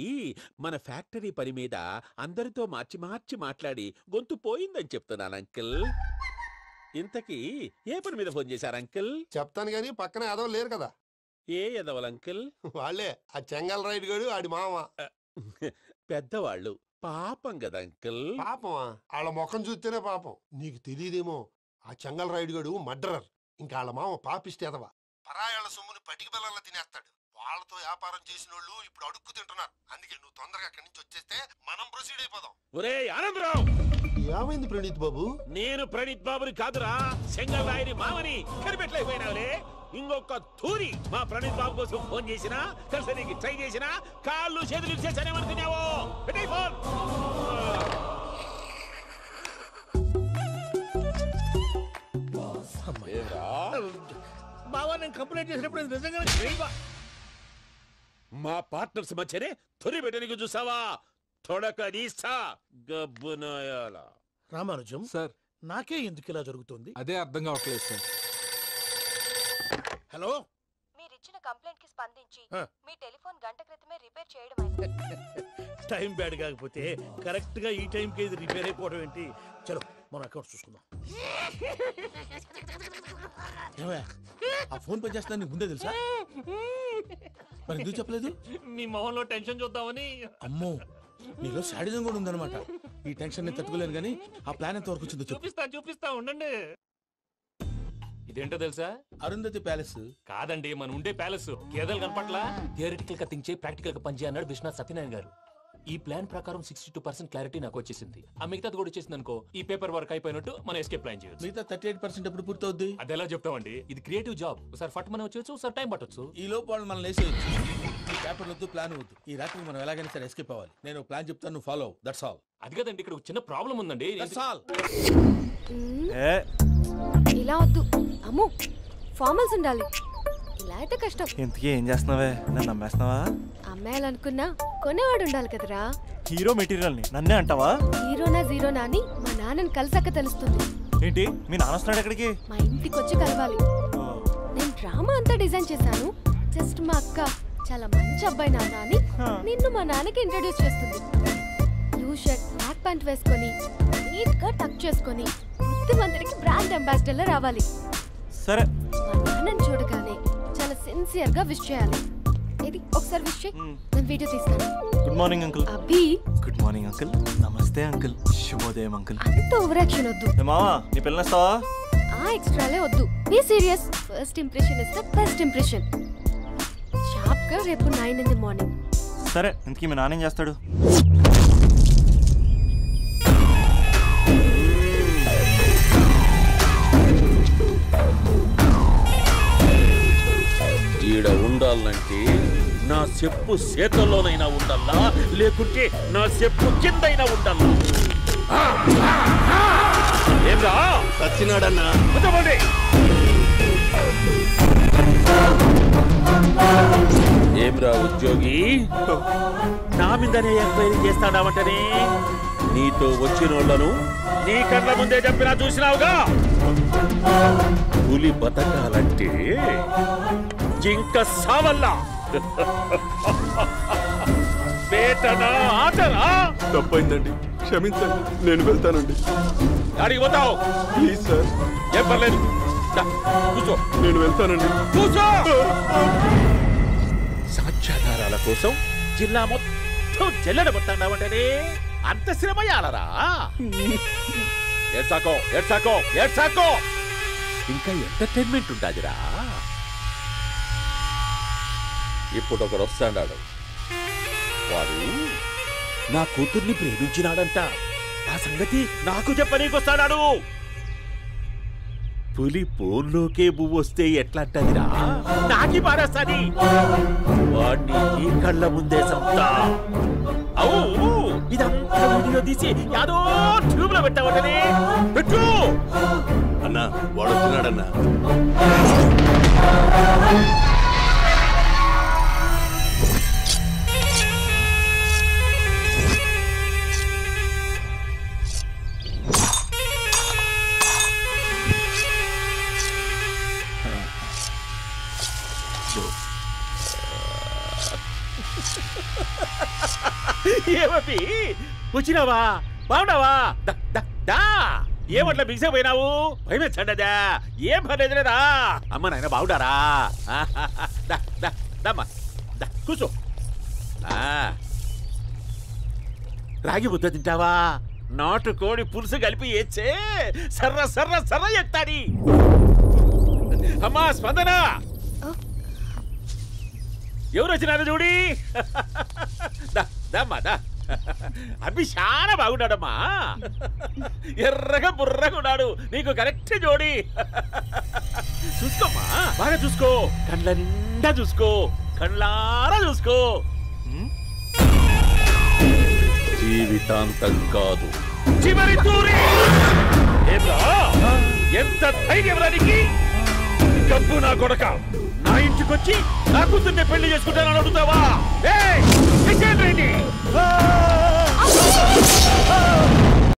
మన ఫ్యాక్టరీ పని మీద అందరితో మార్చి మార్చి మాట్లాడి గొంతు పోయిందని చెప్తున్నాను అంకుల్. ఇంతకీ ఏ పని మీద ఫోన్ చేశారు అంకుల్?
చెప్తాను గానీ పక్కన ఏదో లేరు కదా.
ఏ ఎదవలు అంకుల్?
వాళ్ళే, ఆ చెంగల్ రైడ్ గడు ఆడి మామ.
పెద్దవాళ్ళు. పాపం కదా అంకుల్.
పాపమా? వాళ్ళ ముఖం చూస్తేనే పాపం. నీకు తెలియదేమో, ఆ చెంగల్ రైడ్ గడు మర్డరర్. ఇంకా వాళ్ళ మామ పాపిస్తేదవా. పరాయాళ్ళ సొమ్ముని పటికి బెల్లంలో తినేస్తాడు. వాళ్ళతో వ్యాపారం చేసిన వాళ్ళు ఇప్పుడు అడుక్కు తింటున్నారు. అందుకే నువ్వు తొందరగా అక్కడి నుంచి వచ్చేస్తే మనం ప్రొసీడ్ అయిపోదాం.
ఒరే ఆనందరావు!
ఏమైంది ప్రణీత్ బాబు?
నేను ప్రణీత్ బాబుని కాదురా, సెంగల్ రాయని మామని. కనిపెట్టలేకపోయినావులే. ఇంకొక తూరి మా ప్రణీత్ బాబు కోసం ఫోన్ చేసినా, కలిసి నీకు ట్రై చేసినా కాళ్ళు చేతులు ఇచ్చేసానేమనుకున్నావు. పెట్టే ఫోన్.
బావా, నేను కంప్లైంట్ చేసినప్పుడు నిజంగా
మా పార్ట్నర్స్ మధ్యనే తొలి పెట్టడానికి చూసావా? తొడక నీస్తా గబ్బునాయాల.
రామానుజం
సార్,
నాకే ఎందుకు ఇలా జరుగుతుంది?
అదే అర్థం కావట్లేదు సార్.
హలో,
మీరిచ్చిన కంప్లైంట్ కి స్పందించి మీ టెలిఫోన్ గంట క్రితమే రిపేర్ చేయడం
టైం బ్యాడ్ కాకపోతే కరెక్ట్ గా ఈ టైం కి ఇది రిపేర్ అయిపోవడం ఏంటి? చలో మన అకౌంట్ చూసుకుందాం.
ఆ ఫోన్ పని చేస్తున్నా నీకు ముందే తెలుసా? మరి ఎందుకు చెప్పలేదు?
మీ మొహంలో టెన్షన్ చూద్దామని.
అమ్మో, నీలో శాడిజం కూడా ఉందన్నమాట. ఈ టెన్షన్ ని తట్టుకోలేను కానీ ఆ ప్లాన్ ఎంత వరకు వచ్చిందో
చూపిస్తా ఉండండి. ఇదేంటో తెలుసా?
అరుంధతి ప్యాలెస్
కాదండి, మన ఉండే ప్యాలెస్. గేదెలు కనపట్లా? థియరిటికల్ గా థింక్ చేయి, ప్రాక్టికల్ గా పనిచేయ అన్నాడు విశ్వనాథ్ సత్యనారాయణ గారు. ఈ ప్లాన్ ప్రకారం 62% క్లారిటీ నాకు వచ్చేసింది. ఆ మిగతాది కూడా వచ్చేసింది అనుకో, ఈ పేపర్ వర్క్ అయిపోయినట్టు మనం ఎస్కేప్ ప్లాన్ చేయొచ్చు.
మిగతా 38% ఎప్పుడు పూర్తవుద్ది?
అది ఎలా చెప్తామండి? ఇది క్రియేటివ్ జాబ్. ఒకసారి ఫట్ మనం వచ్చేచ్చు, ఒకసారి టైం పట్టొచ్చు.
ఈ లోపు వాళ్ళు మనం లేసేయచ్చు. ఈ పేపర్ వద్దు, ప్లాన్ వద్దు. ఈ రాత్రి మనం ఎలాగైనా సరే ఎస్కేప్ అవ్వాలి. నేను ప్లాన్ చెప్తాను, నువ్వు ఫాలో. That's all.
అది కదండి, ఇక్కడ చిన్న ప్రాబ్లం ఉందండి.
That's all.
ఇలా వద్దు అమ్ము, ఫార్మల్స్ ఉండాలి. ఇలా అయితే కష్టం.
ఇంతకీ ఏం చేస్తున్నావే? నన్ను నమ్మేస్తున్నావా?
అమ్మాయాలనుకున్నా కొనేవాడు ఉండాలి కదరా.
హీరో మెటీరియల్ ని నన్నే అంటావా?
హీరోనా జీరోనా అని మా నాన్నని కలిసాక తెలుస్తుంది.
ఏంటి, మీ నాన్న వస్తున్నాడు ఎక్కడికి?
మా ఇంటికి వచ్చి కలవాలి. నేను డ్రామా అంతా డిజైన్ చేశాను. జస్ట్ మా అక్క చాలా మంచి అబ్బాయి నాన్న అని నిన్ను మా నాన్నకి ఇంట్రడ్యూస్ చేస్తుంది. బ్లూ షర్ట్, బ్లాక్ ప్యాంట్ వేసుకొని నీట్ గా టక్ చేసుకొని బుద్ధిమంతుడికి బ్రాండ్ అంబాసిడర్ లా రావాలి.
సరే.
మా నాన్నని చూడగానే చాలా సిన్సియర్ గా విష్ చేయాలి. ఇది ఒకసారి విష్ చేయి, నేను వీడియో తీస్తాను.
Good morning uncle.
Abhi.
Good morning uncle. నమస్తే అంకుల్. శుభోదయం అంకుల్.
అంత ఓవర్ యాక్షన్ వద్దు.
మావా, నీ పిల్లనిస్తావా?
ఆ ఎక్స్ట్రాలే వద్దు. Be serious. First impression is the best impression. Sharp గా రేపు 9 in the morning.
సరే, ఇంతకీ మీ నాన్న ఏం చేస్తాడు?
ఈడ ఉండాలంటే నా చెప్పు చేతల్లోనైనా ఉండాలా, లేకుంటే నా చెప్పు కిందైనా ఉండాలా? ఏంరా
సచ్చినాడన్నా?
ఏ ఏమ్రా ఉద్యోగి నా మీదనే ఎంక్వైరీ చేస్తాడావంటనే నీతో వచ్చినోళ్లను నీ కళ్ళ ముందే చెప్పినా చూసినావుగా పులి బతకాలంటే జింక సావల్లా బేటనా ఆటనా
తప్పైందండి క్షమించండి నేను వెళ్తానండి
అడిగి పోతావు
ప్లీజ్ సార్
ఏం పర్లేదు కూర్చో
నేను వెళ్తానండి
కూర్చో సాక్ష్యాధారాల కోసం జిల్లా మొత్తం చెల్లడబట్టావంటనే అంత శ్రమయాలరా ఏడ్సాకో ఏడ్సాకో ఏడ్సాకో ఇంకా ఎంటర్టైన్మెంట్ ఉండాదిరా ఇప్పుడు ఒకడు వస్తాడాడు వాడు నా కూతుర్ని ప్రేమించినాడంట ఆ సంగతి నాకు చెప్పనీకొస్తాడాడు పులి పోన్లోకే పువ్వు వస్తే ఎట్లాంటదిరా నాకి పారేస్తాది వాడిని నీ కళ్ళ ముందే సంతా అవు ఇదంతా వీడియో తీసి యాదో ట్యూబ్ లో పెట్టావటనే పెట్టు
అన్నా వాడు వచ్చినాడన్నా
ఏమీ వచ్చినావా బాగున్నావా ఏమట్లా బిగిసే పోయినావు భయమేచ్చండదా ఏం పర్లేదులేదా అమ్మ నాయన బాగుండారా దమ్మా కూర్చో రాగి ముద్ద తింటావా నాటు కోడి పులుసు కలిపి ఏచ్చే సర్ర సర్ర సర్ర ఎత్తాడి అమ్మా స్పందన ఎవరు వచ్చినారు చూడి దమ్మా దా అబ్బి చాలా బాగున్నాడమ్మా ఎర్రగా బుర్రగా ఉన్నాడు నీకు కరెక్ట్ జోడి చూసుకోమ్మా బాగా చూసుకో కండ్ల నిండా చూసుకో కండ్లారా చూసుకో జీవితాంతం కాదు చివరి తూరి ఎంత ధైర్యం రానికి డబ్బు నా కొడక నా ఇంటికొచ్చి నా కూతుర్ని పెళ్లి చేసుకుంటానని అడుగుతావా